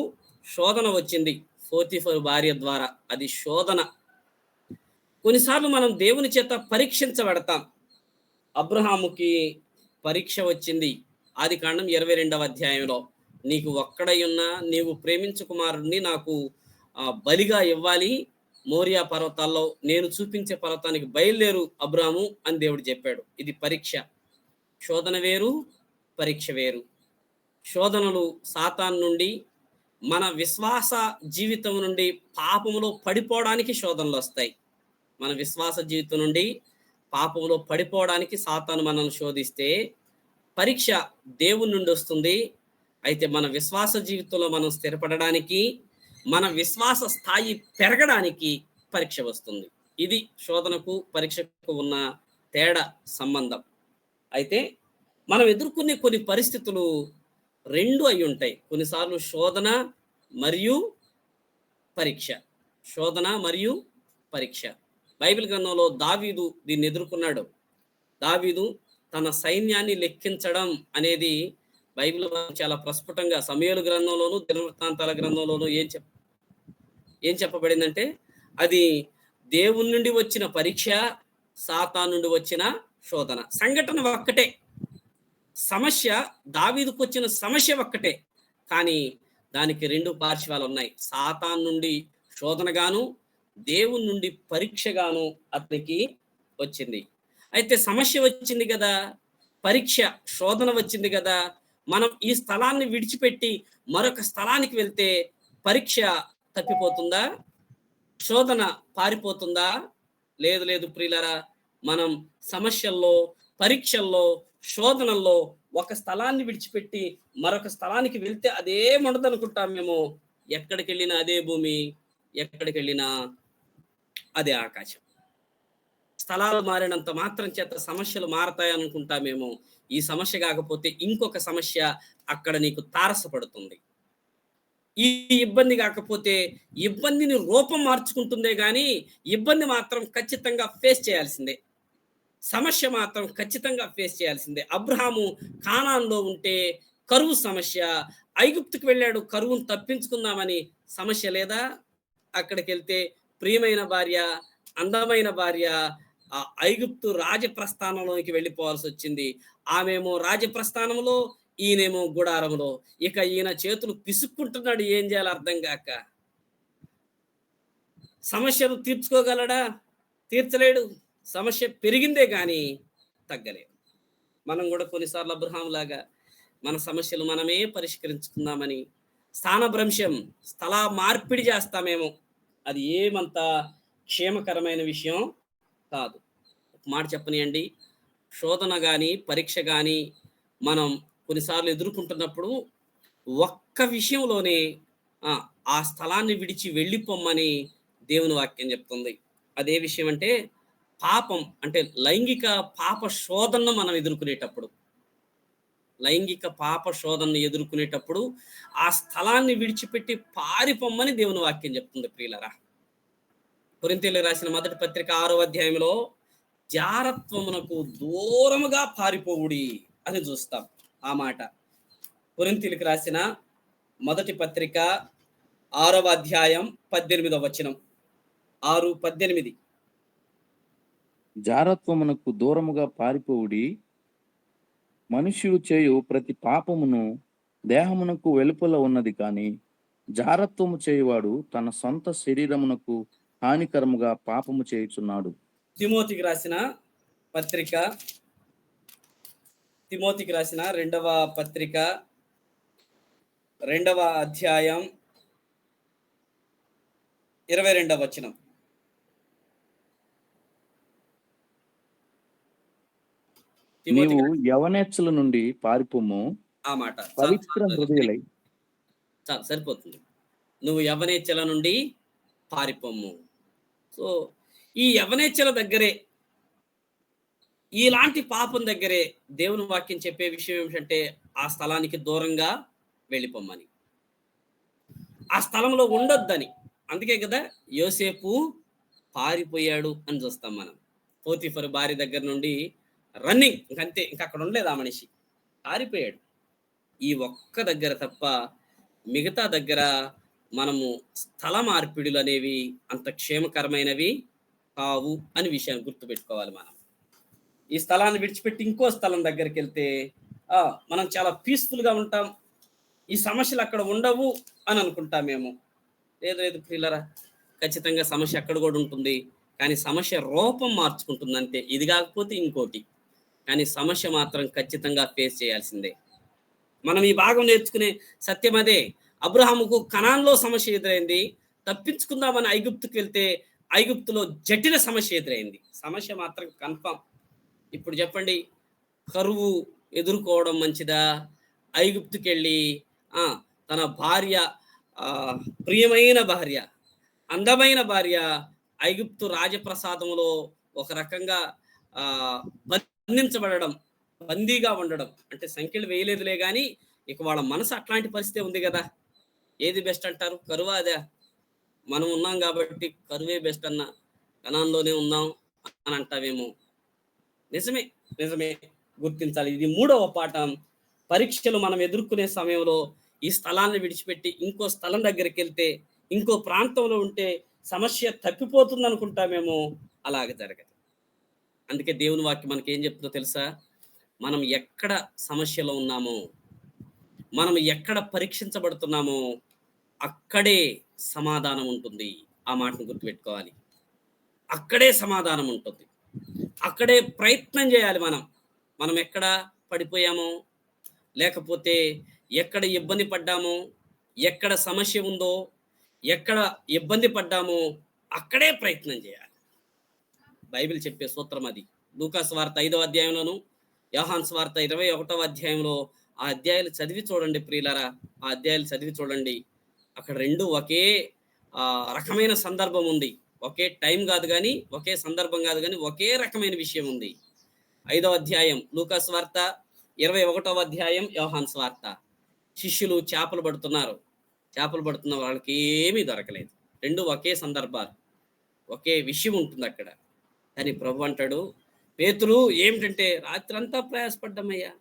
శోధన వచ్చింది పోతీఫరు భార్య ద్వారా, అది శోధన. కొన్నిసార్లు మనం దేవుని చేత పరీక్షించబడతాం. అబ్రహాముకి పరీక్ష వచ్చింది. ఆదికాండం 22వ అధ్యాయంలో, నీకు ఒక్కడై ఉన్నా నీవు ప్రేమించు కుమారుడిని నాకు బలిగా ఇవ్వాలి, మోరియా పర్వతాల్లో నేను చూపించే పర్వతానికి బయలుదేరు అబ్రాము అని దేవుడు చెప్పాడు. ఇది పరీక్ష. శోధన వేరు, పరీక్ష వేరు. శోధనలు సాతాను నుండి, మన విశ్వాస జీవితం నుండి పాపములో పడిపోవడానికి శోధనలు వస్తాయి. మన విశ్వాస జీవితం నుండి పాపములో పడిపోవడానికి సాతాను మనల్ని శోధిస్తే, పరీక్ష దేవుని నుండి వస్తుంది. అయితే మన విశ్వాస జీవితంలో మనం స్థిరపడడానికి, మన విశ్వాస స్థాయి పెరగడానికి పరీక్ష వస్తుంది. ఇది శోధనకు పరీక్షకు ఉన్న తేడా, సంబంధం. అయితే మనం ఎదుర్కొనే కొన్ని పరిస్థితులు రెండు అయి ఉంటాయి. కొన్నిసార్లు శోధన మరియు పరీక్ష. శోధన మరియు పరీక్ష. బైబిల్ గ్రంథంలో దావీదు దీన్ని ఎదుర్కొన్నాడు. దావీదు తన సైన్యాన్ని లెక్కించడం అనేది బైబిల్ చాలా ప్రస్ఫుటంగా సమూయేలు గ్రంథంలోను దినవృత్తాంతాల గ్రంథంలోను ఏం చెప్పబడిందంటే, అది దేవుని నుండి వచ్చిన పరీక్ష, సాతాను నుండి వచ్చిన శోధన. సంఘటన ఒక్కటే, సమస్య దావీదుకు వచ్చిన సమస్య ఒక్కటే, కానీ దానికి రెండు పార్శ్వాలు ఉన్నాయి. సాతాను నుండి శోధనగాను, దేవుని నుండి పరీక్షగాను అతనికి వచ్చింది. అయితే సమస్య వచ్చింది కదా, పరీక్ష శోధన వచ్చింది కదా, మనం ఈ స్థలాన్ని విడిచిపెట్టి మరొక స్థలానికి వెళ్తే పరీక్ష తప్పిపోతుందా? శోధన పారిపోతుందా? లేదు ప్రియులారా, మనం సమస్యల్లో, పరీక్షల్లో, శోధనల్లో ఒక స్థలాన్ని విడిచిపెట్టి మరొక స్థలానికి వెళ్తే అదే ఉండదనుకుంటాం మేము. ఎక్కడికెళ్ళినా అదే భూమి, ఎక్కడికెళ్ళినా అదే ఆకాశం. స్థలాలు మారినంత మాత్రం చేత సమస్యలు మారతాయనుకుంటామేమో. ఈ సమస్య కాకపోతే ఇంకొక సమస్య అక్కడ నీకు తారసపడుతుంది. ఈ ఇబ్బంది కాకపోతే ఇబ్బందిని రూపం మార్చుకుంటుందే గాని ఇబ్బంది మాత్రం ఖచ్చితంగా ఫేస్ చేయాల్సిందే. సమస్య మాత్రం ఖచ్చితంగా ఫేస్ చేయాల్సిందే. అబ్రహాము కానాన్‌లో ఉంటే కరువు సమస్య, ఐగుప్తుకు వెళ్ళాడు కరువును తప్పించుకుందామని, సమస్య లేదా? అక్కడికెళ్తే ప్రియమైన భార్య, అందమైన భార్య ఐగుప్తు రాజప్రస్థానంలోకి వెళ్ళిపోవాల్సొచ్చింది. ఆమెమో రాజప్రస్థానంలో, ఈయనేమో గుడారంలో. ఇక ఈయన చేతులు పిసుక్కుంటున్నాడు, ఏం చేయాలో అర్థం గాక. సమస్యను తీర్చుకోగలడా? తీర్చలేడు. సమస్య పెరిగిందే గాని తగ్గలేదు. మనం కూడా కొన్నిసార్లు అబ్రహాం లాగా మన సమస్యలు మనమే పరిష్కరించుకుందామని స్థానభ్రంశం, స్థల మార్పిడి చేస్తామేమో. అది ఏమంత క్షేమకరమైన విషయం కాదు. ఒక మాట చెప్పనియండి, శోధన గాని, పరీక్ష గాని మనం కొన్నిసార్లు ఎదుర్కొంటున్నప్పుడు ఒక్క విషయంలోనే ఆ స్థలాన్ని విడిచి వెళ్ళిపోమ్మని దేవుని వాక్యం చెప్తుంది. అదే విషయం అంటే పాపం, అంటే లైంగిక పాప శోధనను మనం ఎదుర్కొనేటప్పుడు, లైంగిక పాప శోధనను ఎదుర్కొనేటప్పుడు ఆ స్థలాన్ని విడిచిపెట్టి పారిపోమ్మని దేవుని వాక్యం చెప్తుంది. ప్రియులరా, కొరింథీయులకు రాసిన మొదటి పత్రిక 6వ అధ్యాయంలో జారత్వమునకు దూరముగా పారిపోవుడి అని చూస్తాం ఆ మాట. కొరింథీయులకు రాసిన మొదటి పత్రిక 6వ అధ్యాయం 18వ వచనం. 6:18. జారత్వమునకు దూరముగా పారిపోవుడి, మనుష్యుడు చేయు ప్రతి పాపమును దేహమునకు వెలుపల ఉన్నది కానీ జారత్వము చేయువాడు తన సొంత శరీరమునకు హానికరముగా పాపము చేయుచున్నాడు. తిమోతికి రాసిన పత్రిక, తిమోతికి రాసిన 2వ పత్రిక 2వ అధ్యాయం 22వ వచనం. నీవు యవనేచ్ఛల నుండి పారిపోము, ఆ మాట పవిత్ర హృదయులై. చాలు, సరిపోతుంది. నువ్వు యవనేచ్ఛల నుండి పారిపోము. సో ఈ యవనేచ్ఛల దగ్గరే, ఇలాంటి పాపం దగ్గరే దేవుని వాక్యం చెప్పే విషయం ఏమిటంటే ఆ స్థలానికి దూరంగా వెళ్ళిపోమ్మని, ఆ స్థలంలో ఉండొద్దని. అందుకే కదా యోసేపు పారిపోయాడు అని చూస్తాం మనం. పోతీఫరు భార్య దగ్గర నుండి రన్నింగ్, ఇంకంతే, ఇంక అక్కడ ఉండలేదు ఆ మనిషి, పారిపోయాడు. ఈ ఒక్క దగ్గర తప్ప మిగతా దగ్గర మనము స్థల మార్పిడులు అనేవి అంత క్షేమకరమైనవి కావు అని విషయం గుర్తుపెట్టుకోవాలి మనం. ఈ స్థలాన్ని విడిచిపెట్టి ఇంకో స్థలం దగ్గరికి వెళ్తే మనం చాలా పీస్ఫుల్గా ఉంటాం, ఈ సమస్యలు అక్కడ ఉండవు అని అనుకుంటామేమో. లేదు ప్రియులరా, ఖచ్చితంగా సమస్య అక్కడ కూడా ఉంటుంది, కానీ సమస్య రూపం మార్చుకుంటుంది అంతే. ఇది కాకపోతే ఇంకోటి, కానీ సమస్య మాత్రం ఖచ్చితంగా ఫేస్ చేయాల్సిందే. మనం ఈ భాగం నేర్చుకునే సత్యం అదే. అబ్రహాముకు కనాన్లో సమస్య ఎదురైంది, తప్పించుకుందామని ఐగుప్తుకు వెళ్తే ఐగుప్తులో జటిల సమస్య ఎదురైంది. సమస్య మాత్రం కన్ఫామ్. ఇప్పుడు చెప్పండి, కరువు ఎదుర్కోవడం మంచిదా, ఐగుప్తుకి వెళ్ళి తన భార్య, ప్రియమైన భార్య, అందమైన భార్య ఐగుప్తు రాజప్రసాదంలో ఒక రకంగా బంధించబడడం, బందీగా ఉండడం, అంటే సంఖ్యలు వేయలేదులే కానీ ఇక వాళ్ళ మనసు అట్లాంటి పరిస్థితి ఉంది కదా. ఏది బెస్ట్ అంటారు, కరువా అదా? మనం ఉన్నాం కాబట్టి కరువే బెస్ట్ అన్న, కనాన్లోనే ఉందాం అని అంటావేమో. నిజమే, గుర్తించాలి. ఇది 3వ పాఠం. పరీక్షలు మనం ఎదుర్కొనే సమయంలో ఈ స్థలాన్ని విడిచిపెట్టి ఇంకో స్థలం దగ్గరికి వెళ్తే, ఇంకో ప్రాంతంలో ఉంటే సమస్య తప్పిపోతుంది అనుకుంటామేమో, అలాగ జరగదు. అందుకే దేవుని వాక్యం మనకి ఏం చెప్తుందో తెలుసా? మనం ఎక్కడ సమస్యలో ఉన్నామో, మనం ఎక్కడ పరీక్షించబడుతున్నామో అక్కడే సమాధానం ఉంటుంది. ఆ మాటను గుర్తుపెట్టుకోవాలి. అక్కడే సమాధానం ఉంటుంది, అక్కడే ప్రయత్నం చేయాలి. మనం ఎక్కడ పడిపోయామో, లేకపోతే ఎక్కడ ఇబ్బంది పడ్డామో, ఎక్కడ సమస్య ఉందో, ఎక్కడ ఇబ్బంది పడ్డామో అక్కడే ప్రయత్నం చేయాలి. బైబిల్ చెప్పే సూత్రం అది. లూకా సువార్త 5వ అధ్యాయంలోను యోహాను సువార్త 21వ అధ్యాయంలో ఆ అధ్యాయాలు చదివి చూడండి ప్రియులారా. ఆ అధ్యాయాలు చదివి చూడండి. అక్కడ రెండు ఒకే రకమైన సందర్భం ఉంది. ఒకే టైం కాదు కానీ, ఒకే సందర్భం కాదు కానీ, ఒకే రకమైన విషయం ఉంది. 5వ అధ్యాయం లూకా సువార్త, 21వ అధ్యాయం యోహాను సువార్త. శిష్యులు చేపలు పడుతున్నారు. చేపలు పడుతున్న వాళ్ళకి ఏమీ దొరకలేదు. రెండు ఒకే సందర్భాలు, ఒకే విషయం ఉంటుంది అక్కడ. కానీ ప్రభు అంటాడు, పేతురు ఏమిటంటే రాత్రంతా ప్రయాసపడ్డామయ్యా,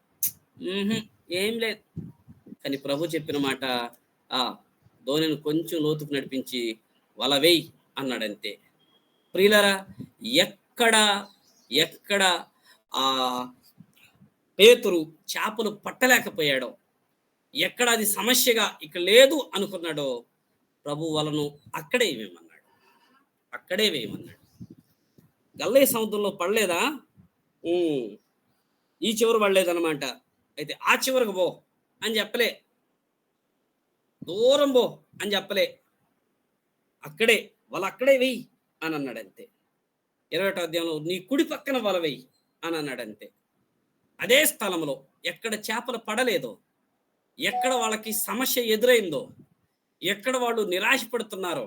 ఏం లేదు. కానీ ప్రభు చెప్పిన మాట, ధోనిని కొంచెం లోతుకు నడిపించి వల వేయి అన్నాడంతే. ప్రియులారా, ఎక్కడ ఆ పేతురు చేపలు పట్టలేకపోయాడో, ఎక్కడ అది సమస్యగా ఇక లేదు అనుకున్నాడో, ప్రభు వలను అక్కడే వేయమన్నాడు. గల్లయ్య సముద్రంలో పడలేదా? ఈ చివరి పడలేదన్నమాట. అయితే ఆ చివరికి పో అని చెప్పలే, దూరం పో అని చెప్పలే, అక్కడే వెయ్యి అని అన్నాడు అంతే. 21వ అధ్యాయంలో నీ కుడి పక్కన వల వెయ్యి అని అన్నాడు అంతే. అదే స్థలంలో ఎక్కడ చేపలు పడలేదో, ఎక్కడ వాళ్ళకి సమస్య ఎదురైందో, ఎక్కడ వాళ్ళు నిరాశపడుతున్నారో,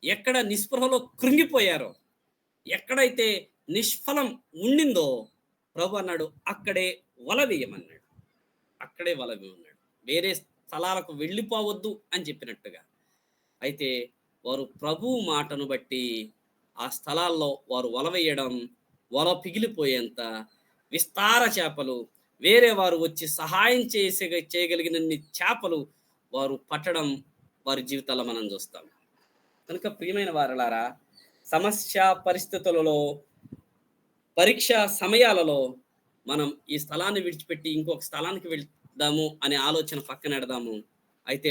ఎక్కడ నిస్పృహలో కృంగిపోయారో, ఎక్కడైతే నిష్ఫలం ఉండిందో, ప్రభు అన్నాడు అక్కడే వల వేయమన్నాడు. వేరే స్థలాలకు వెళ్ళిపోవద్దు అని చెప్పినట్టుగా. అయితే వారు ప్రభు మాటను బట్టి ఆ స్థలాల్లో వారు వల వేయడం, వల పిగిలిపోయేంత విస్తార చేపలు, వేరే వారు వచ్చి సహాయం చేయగలిగినన్ని చేపలు వారు పట్టడం వారి జీవితాల్లో మనం చూస్తాం. కనుక ప్రియమైన వారలారా, సమస్య పరిస్థితులలో, పరీక్ష సమయాలలో మనం ఈ స్థలాన్ని విడిచిపెట్టి ఇంకొక స్థలానికి వెళ్దాము అనే ఆలోచన పక్కన పెడదాము. అయితే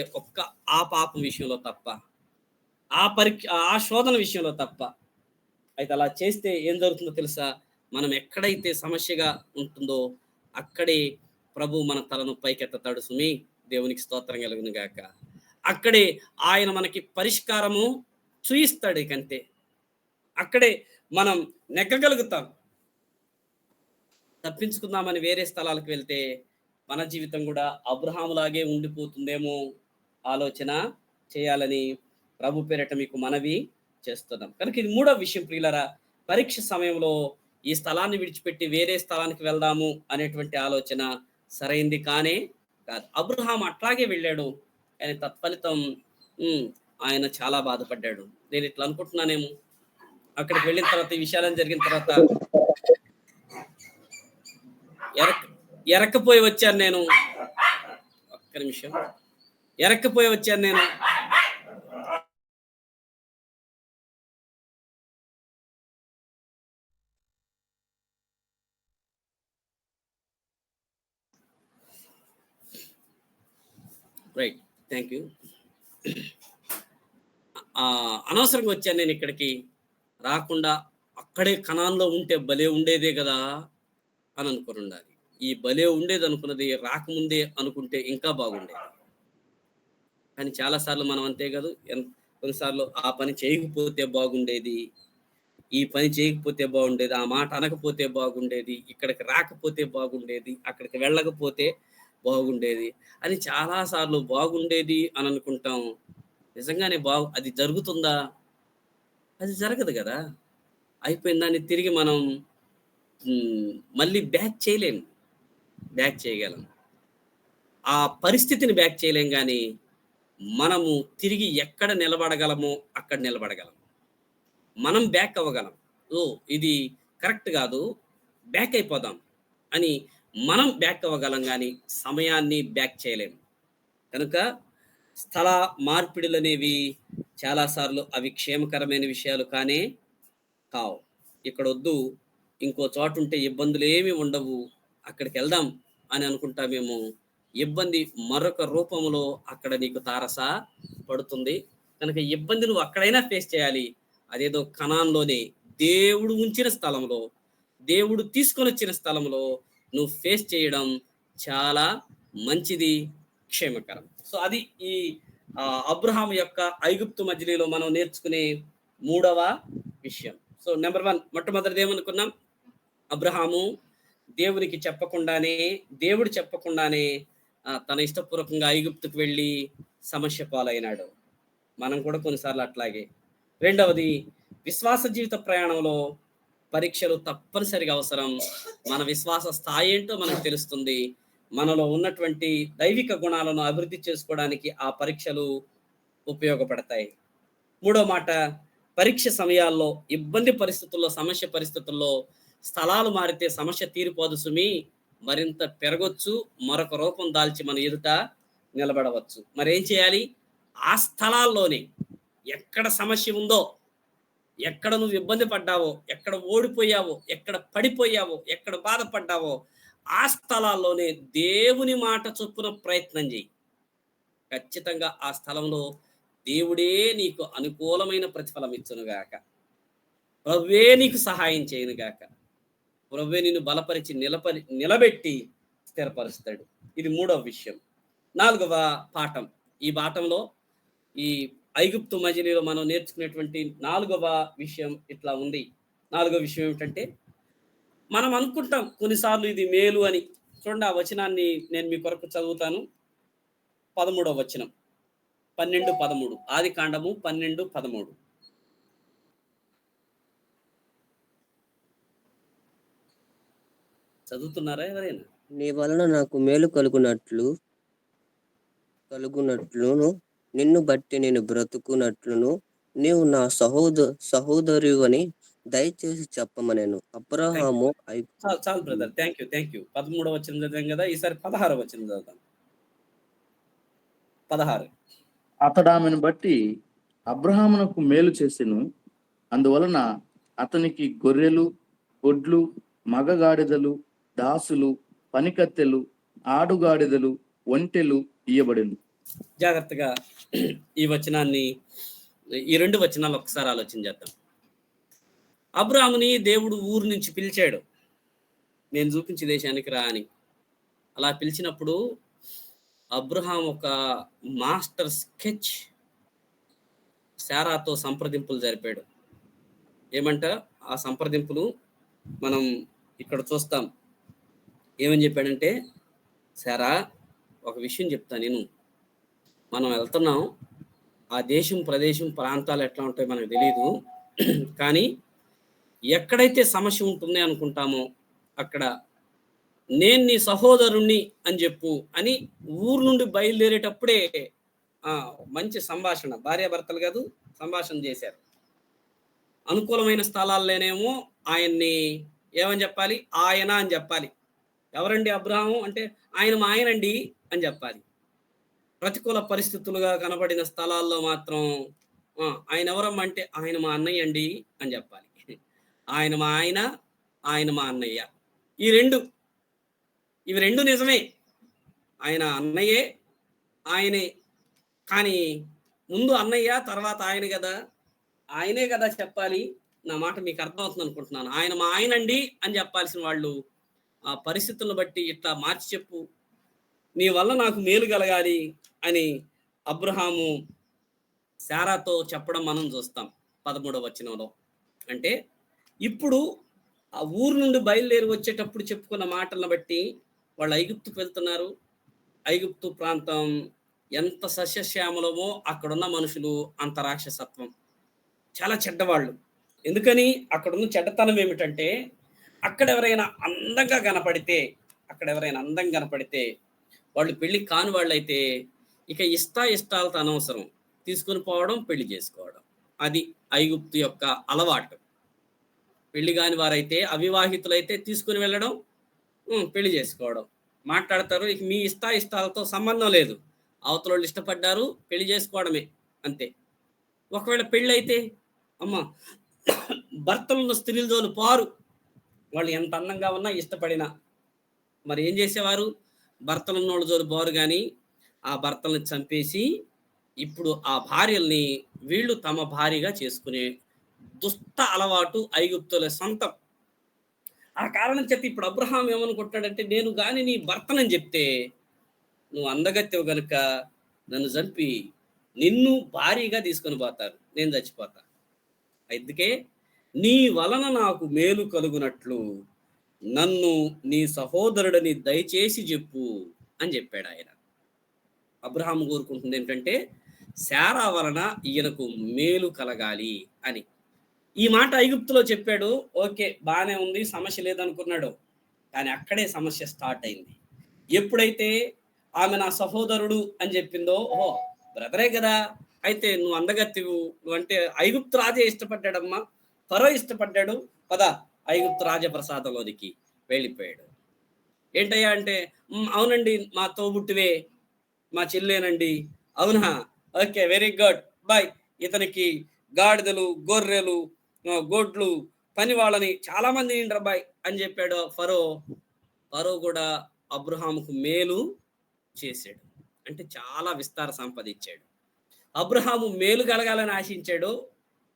ఆ పాపం విషయంలో తప్ప, ఆ శోధన విషయంలో తప్ప. అయితే అలా చేస్తే ఏం జరుగుతుందో తెలుసా? మనం ఎక్కడైతే సమస్యగా ఉంటుందో అక్కడే ప్రభు మన తలను పైకెత్తాడు. సుమి, దేవునికి స్తోత్రం కలుగును గాక. అక్కడే ఆయన మనకి పరిష్కారము చూయిస్తాడు. ఇకంతే అక్కడే మనం నెగ్గగలుగుతాం. తప్పించుకుందామని వేరే స్థలాలకు వెళ్తే మన జీవితం కూడా అబ్రహాములాగే ఉండిపోతుందేమో ఆలోచన చేయాలని ప్రభు పేరట మీకు మనవి చేస్తున్నాం. కనుక ఇది 3వ విషయం ప్రియులారా. పరీక్ష సమయంలో ఈ స్థలాన్ని విడిచిపెట్టి వేరే స్థలానికి వెళ్దాము అనేటువంటి ఆలోచన సరైంది కానే కాదు. అబ్రహాం అట్లాగే వెళ్ళాడు, కానీ తత్ఫలితం ఆయన చాలా బాధపడ్డాడు. నేను ఇట్లా అనుకుంటున్నానేమో, అక్కడికి వెళ్ళిన తర్వాత ఈ విషయాలను జరిగిన తర్వాత ఎరక్కపోయి వచ్చాను నేను. ఒక్క నిమిషం. ఎరక్కపోయి వచ్చాను నేను. Right, thank you. అనవసరంగా వచ్చాను నేను ఇక్కడికి. రాకుండా అక్కడే కనాన్లో ఉంటే భలే ఉండేదే కదా అని అనుకుని ఉండాలి. ఈ భలే ఉండేది అనుకున్నది రాకముందే అనుకుంటే ఇంకా బాగుండేది. కానీ చాలాసార్లు మనం అంతే కదా, కొన్నిసార్లు ఆ పని చేయకపోతే బాగుండేది, ఈ పని చేయకపోతే బాగుండేది, ఆ మాట అనకపోతే బాగుండేది, ఇక్కడికి రాకపోతే బాగుండేది, అక్కడికి వెళ్ళకపోతే బాగుండేది అని చాలాసార్లు బాగుండేది అని అనుకుంటాం. నిజంగానే అది జరుగుతుందా? అది జరగదు కదా. అయిపోయిన దాన్ని తిరిగి మనం మళ్ళీ బ్యాక్ చేయగలం. ఆ పరిస్థితిని బ్యాక్ చేయలేం, కానీ మనము తిరిగి ఎక్కడ నిలబడగలమో అక్కడ నిలబడగలం. మనం బ్యాక్ అవ్వగలం. ఇది కరెక్ట్ కాదు, బ్యాక్ అయిపోదాం అని మనం బ్యాక్ అవ్వగలం, కానీ సమయాన్ని బ్యాక్ చేయలేము. కనుక స్థల మార్పిడులు అనేవి చాలాసార్లు అవి క్షేమకరమైన విషయాలు కానే కావు. ఇక్కడ వద్దు, ఇంకో చోటు ఉంటే ఇబ్బందులు ఏమి ఉండవు, అక్కడికి వెళ్దాం అని అనుకుంటామేమో. ఇబ్బంది మరొక రూపంలో అక్కడ నీకు తారస పడుతుంది. కనుక ఇబ్బంది నువ్వు అక్కడైనా ఫేస్ చేయాలి. అదేదో కనాన్లోనే దేవుడు ఉంచిన స్థలంలో, దేవుడు తీసుకొని వచ్చిన స్థలంలో నువ్వు ఫేస్ చేయడం చాలా మంచిది, క్షేమకరం. సో అది ఈ అబ్రహాము యొక్క ఐగుప్తు మజిలీలో మనం నేర్చుకునే 3వ విషయం. సో నెంబర్ 1, మొట్టమొదటిది ఏమనుకున్నాం? అబ్రహాము దేవునికి చెప్పకుండానే, దేవుడు చెప్పకుండానే తన ఇష్టపూర్వకంగా ఐగుప్తుకు వెళ్ళి సమస్య పాలైనాడు. మనం కూడా కొన్నిసార్లు అట్లాగే. రెండవది, విశ్వాస జీవిత ప్రయాణంలో పరీక్షలు తప్పనిసరిగా అవసరం. మన విశ్వాస స్థాయి ఏంటో మనకు తెలుస్తుంది. మనలో ఉన్నటువంటి దైవిక గుణాలను అభివృద్ధి చేసుకోవడానికి ఆ పరీక్షలు ఉపయోగపడతాయి. మూడో మాట, పరీక్ష సమయాల్లో, ఇబ్బంది పరిస్థితుల్లో, సమస్య పరిస్థితుల్లో స్థలాలు మారితే సమస్య తీరిపోదు సుమి, మరింత పెరగొచ్చు, మరొక రూపం దాల్చి మన ఎదుట నిలబడవచ్చు. మరేం చేయాలి? ఆ స్థలాల్లోనే ఎక్కడ సమస్య ఉందో, ఎక్కడ నువ్వు ఇబ్బంది పడ్డావో, ఎక్కడ ఓడిపోయావో, ఎక్కడ పడిపోయావో, ఎక్కడ బాధపడ్డావో, ఆ స్థలాల్లోనే దేవుని మాట చొప్పున ప్రయత్నం చేయి. ఖచ్చితంగా ఆ స్థలంలో దేవుడే నీకు అనుకూలమైన ప్రతిఫలం ఇచ్చునుగాక. ప్రభువే నీకు సహాయం చేయనుగాక. ప్రభువే నిన్ను బలపరిచి నిలబెట్టి స్థిరపరుస్తాడు. ఇది మూడవ విషయం. నాలుగవ పాఠం. ఈ పాఠంలో ఈ ఐగుప్తు మజిలీలో మనం నేర్చుకునేటువంటి నాలుగవ విషయం ఇట్లా ఉంది. నాలుగవ విషయం ఏమిటంటే, మనం అనుకుంటాం కొన్నిసార్లు ఇది మేలు అని. చూడండి, ఆ వచనాన్ని నేను మీ కొరకు చదువుతాను. 13వ వచనం, 12:13, ఆది కాండము 12:13. చదువుతున్నారా ఎవరైనా? నీ వలన నాకు మేలు కలుగునట్లును నిన్ను బట్టి నేను బ్రతుకున్నట్లును నీవు నా సహోదరువని దయచేసి చెప్పమనేను. అబ్రహాము చాలు బ్రదర్, థ్యాంక్ యూ. 13వ వచనం చదివాం కదా, ఈసారి 16వ వచనం చదువుతాం. 16. అతడు ఆమెను బట్టి అబ్రహామునకు మేలు చేసెను, అందువలన అతనికి గొర్రెలు, గొడ్లు, మగగాడిదలు, దాసులు, పనికత్తెలు, ఆడుగాడిదలు, ఒంటెలు ఇయ్యబడెను. జాగ్రత్తగా ఈ వచనాన్ని, ఈ 2 వచనాలు ఒకసారి ఆలోచన చేద్దాం. అబ్రాహాముని దేవుడు ఊరు నుంచి పిలిచాడు, నేను చూపించే దేశానికి రా అని. అలా పిలిచినప్పుడు అబ్రహాం ఒక మాస్టర్ స్కెచ్ శారాతో సంప్రదింపులు జరిపాడు. ఏమంట ఆ సంప్రదింపులు మనం ఇక్కడ చూస్తాం. ఏమని చెప్పాడంటే, శారా, ఒక విషయం చెప్తా నేను. మనం వెళ్తున్నాం, ఆ దేశం, ప్రదేశం, ప్రాంతాలు ఎట్లా ఉంటాయో మనకు తెలియదు, కానీ ఎక్కడైతే సమస్య ఉంటుంది అనుకుంటామో అక్కడ నేను నీ సహోదరుణ్ణి అని చెప్పు అని ఊరు నుండి బయలుదేరేటప్పుడే మంచి సంభాషణ, భార్యాభర్తలు కాదు, సంభాషణ చేశారు. అనుకూలమైన స్థలాల్లోనేమో ఆయన్ని ఏమని చెప్పాలి? ఆయన అని చెప్పాలి. ఎవరండి అబ్రహాము అంటే, ఆయన మా ఆయనండి అని చెప్పాలి. ప్రతికూల పరిస్థితులుగా కనబడిన స్థలాల్లో మాత్రం ఆయన ఎవరమ్మంటే, ఆయన మా అన్నయ్య అండి అని చెప్పాలి. ఆయన మా ఆయన, ఆయన మా అన్నయ్య. ఇవి రెండు నిజమే. ఆయన అన్నయ్యే, ఆయనే. కానీ ముందు అన్నయ్య, తర్వాత ఆయన కదా, ఆయనే కదా చెప్పాలి. నా మాట మీకు అర్థమవుతుంది అనుకుంటున్నాను. ఆయన మా ఆయనండి అని చెప్పాల్సిన వాళ్ళు ఆ పరిస్థితులను బట్టి ఇట్లా మార్చి చెప్పు, నీ వల్ల నాకు మేలు కలగాలి అని అబ్రహాము శారాతో చెప్పడం మనం చూస్తాం 13వ వచనంలో. అంటే ఇప్పుడు ఆ ఊరు నుండి బయలుదేరి వచ్చేటప్పుడు చెప్పుకున్న మాటలను బట్టి వాళ్ళు ఐగుప్తుకు వెళ్తున్నారు. ఐగుప్తు ప్రాంతం ఎంత సస్యశ్యామలమో అక్కడున్న మనుషులు అంత రాక్షసత్వం, చాలా చెడ్డవాళ్ళు. ఎందుకని? అక్కడున్న చెడ్డతనం ఏమిటంటే, అక్కడ ఎవరైనా అందంగా కనపడితే వాళ్ళు పెళ్లి కాని వాళ్ళైతే ఇక ఇష్టాలతో అనవసరం, తీసుకుని పోవడం, పెళ్లి చేసుకోవడం. అది ఐగుప్తు యొక్క అలవాటు. పెళ్లి కాని వారైతే, అవివాహితులైతే తీసుకుని వెళ్ళడం, పెళ్లి చేసుకోవడం. మాట్లాడతారు, ఇక మీ ఇష్టాలతో సంబంధం లేదు, అవతల వాళ్ళు ఇష్టపడ్డారు, పెళ్లి చేసుకోవడమే, అంతే. ఒకవేళ పెళ్ళి అయితే భర్తలున్న స్త్రీల జోలు పారు, వాళ్ళు ఎంత అందంగా ఉన్నా, ఇష్టపడినా. మరి ఏం చేసేవారు? భర్తలున్నోళ్ళ జోలు బారు, కానీ ఆ భర్తలను చంపేసి ఇప్పుడు ఆ భార్యల్ని వీళ్ళు తమ భార్యగా చేసుకునే దుష్ట అలవాటు ఐగుప్తుల సొంతం. ఆ కారణం చేత ఇప్పుడు అబ్రహాం ఏమనుకుంటాడంటే, నేను కానీ నీ భర్తనని చెప్తే నువ్వు అందగత్తెవు గనుక నన్ను చంపి నిన్ను భార్యగా తీసుకొని పోతారు, నేను చచ్చిపోతా. అందుకే నీ వలన నాకు మేలు కలుగునట్లు నన్ను నీ సహోదరుడని దయచేసి చెప్పు అని చెప్పాడు ఆయన. అబ్రహాము కోరుకుంటుంది ఏంటంటే శారా వలన ఈయనకు మేలు కలగాలి అని. ఈ మాట ఐగుప్తులో చెప్పాడు. ఓకే, బానే ఉంది, సమస్య లేదనుకున్నాడు. కానీ అక్కడే సమస్య స్టార్ట్ అయింది. ఎప్పుడైతే ఆమె నా సహోదరుడు అని చెప్పిందో, ఓహో బ్రదరే కదా, అయితే నువ్వు అందగత్తివు, నువ్వంటే ఐగుప్తు రాజే ఇష్టపడ్డాడమ్మా, ఫరో ఇష్టపడ్డాడు, పద ఐగుప్తు రాజప్రసాదంలోనికి వెళ్ళిపోయాడు. ఏంటయ్యా అంటే, అవునండి మా తోబుట్టువే, మా చెల్లేనండి. అవునా, ఓకే వెరీ గుడ్, బాయ్. ఇతనికి గాడిదలు, గొర్రెలు, గొడ్లు, పని వాళ్ళని చాలా మంది బాయ్ అని చెప్పాడు ఫరో. ఫరో కూడా అబ్రహాముకు మేలు చేశాడు, అంటే చాలా విస్తార సంపద ఇచ్చాడు. అబ్రహాము మేలు కలగాలని ఆశించాడు.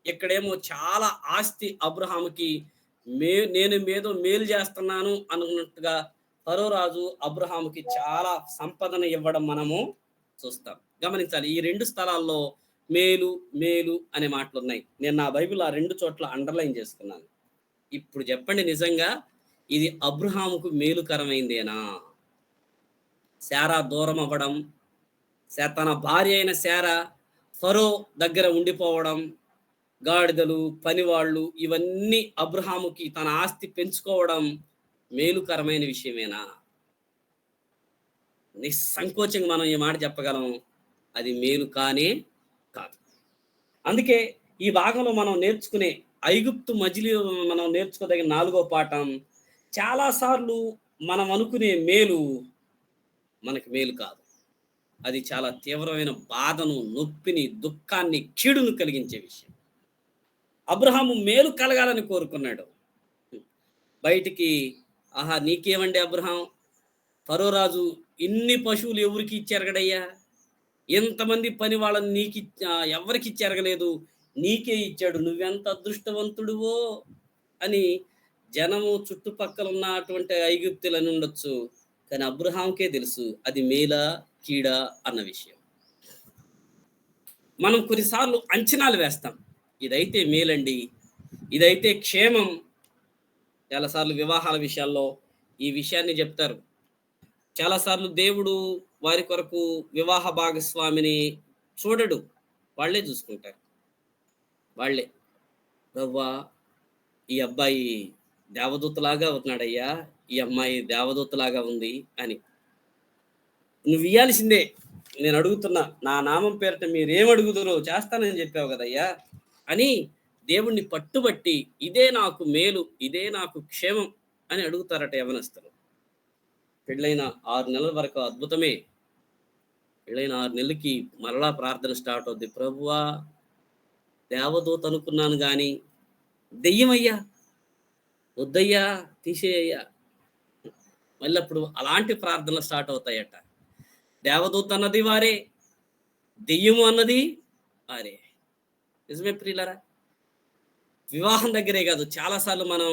ఇక్కడేమో చాలా ఆస్తి అబ్రహాముకి, నేను ఏదో మేలు చేస్తున్నాను అనుకున్నట్టుగా ఫరో రాజు అబ్రహాముకి చాలా సంపదను ఇవ్వడం మనము చూస్తాం. గమనించాలి, ఈ 2 స్థలాల్లో మేలు మేలు అనే మాటలు ఉన్నాయి. నేను నా బైబిల్ ఆ 2 చోట్ల అండర్లైన్ చేసుకున్నాను. ఇప్పుడు చెప్పండి, నిజంగా ఇది అబ్రహాముకు మేలుకరమైందేనా? శారా దూరం అవ్వడం, తన భార్య అయిన శారా ఫరో దగ్గర ఉండిపోవడం, గాడిదలు, పనివాళ్ళు, ఇవన్నీ అబ్రహాముకి తన ఆస్తి పెంచుకోవడం మేలుకరమైన విషయమేనా? నిస్సంకోచంగా మనం ఈ మాట చెప్పగలం, అది మేలు కానే కాదు. అందుకే ఈ భాగంలో మనం నేర్చుకునే ఐగుప్తు మజిలీ మనం నేర్చుకోదగిన 4వ పాఠం, చాలాసార్లు మనం అనుకునే మేలు మనకి మేలు కాదు. అది చాలా తీవ్రమైన బాధను, నొప్పిని, దుఃఖాన్ని, కీడును కలిగించే విషయం. అబ్రహాము మేలు కలగాలని కోరుకున్నాడు. బయటికి, ఆహా నీకేమండి అబ్రహాం, ఫరో రాజు ఇన్ని పశువులు ఎవరికి ఇచ్చెరగడయ్యా, ఎంతమంది పని వాళ్ళని నీకు ఎవరికి ఇచ్చెరగలేదు, నీకే ఇచ్చాడు, నువ్వెంత అదృష్టవంతుడువో అని జనము చుట్టుపక్కల ఉన్నటువంటి ఐగుప్తులని ఉండొచ్చు. కానీ అబ్రహాంకే తెలుసు అది మేలా కీడా అన్న విషయం. మనం కొన్నిసార్లు అంచనాలు వేస్తాం, ఇదైతే మేలండి, ఇదైతే క్షేమం. చాలాసార్లు వివాహాల విషయాల్లో ఈ విషయాన్ని చెప్తారు. చాలాసార్లు దేవుడు వారి కొరకు వివాహ భాగస్వామిని చూడడు, వాళ్ళే చూసుకుంటారు. వాళ్ళే, రవ్వా ఈ అబ్బాయి దేవదూతలాగా ఉన్నాడయ్యా, ఈ అమ్మాయి దేవదూతలాగా ఉంది అని. నువ్వు ఇయ్యాల్సిందే, నేను అడుగుతున్నా, నా నామం పేరిట మీరేమడుగుదురో చేస్తానని చెప్పావు కదయ్యా అని దేవుణ్ణి పట్టుబట్టి, ఇదే నాకు మేలు, ఇదే నాకు క్షేమం అని అడుగుతారట యవనస్తులు. పెళ్ళైన 6 నెలల వరకు అద్భుతమే. పెళ్ళైన 6 నెలలకి మరలా ప్రార్థన స్టార్ట్ అవుద్ది. ప్రభువా దేవదూత అనుకున్నాను కానీ దెయ్యమయ్యా, వద్దయ్యా, తీసేయ్యా. మళ్ళీ అప్పుడు అలాంటి ప్రార్థనలు స్టార్ట్ అవుతాయట. దేవదూత అన్నది వారే, దెయ్యము అన్నది వారే. నిజమే ప్రియులారా, వివాహం దగ్గరే కాదు, చాలాసార్లు మనం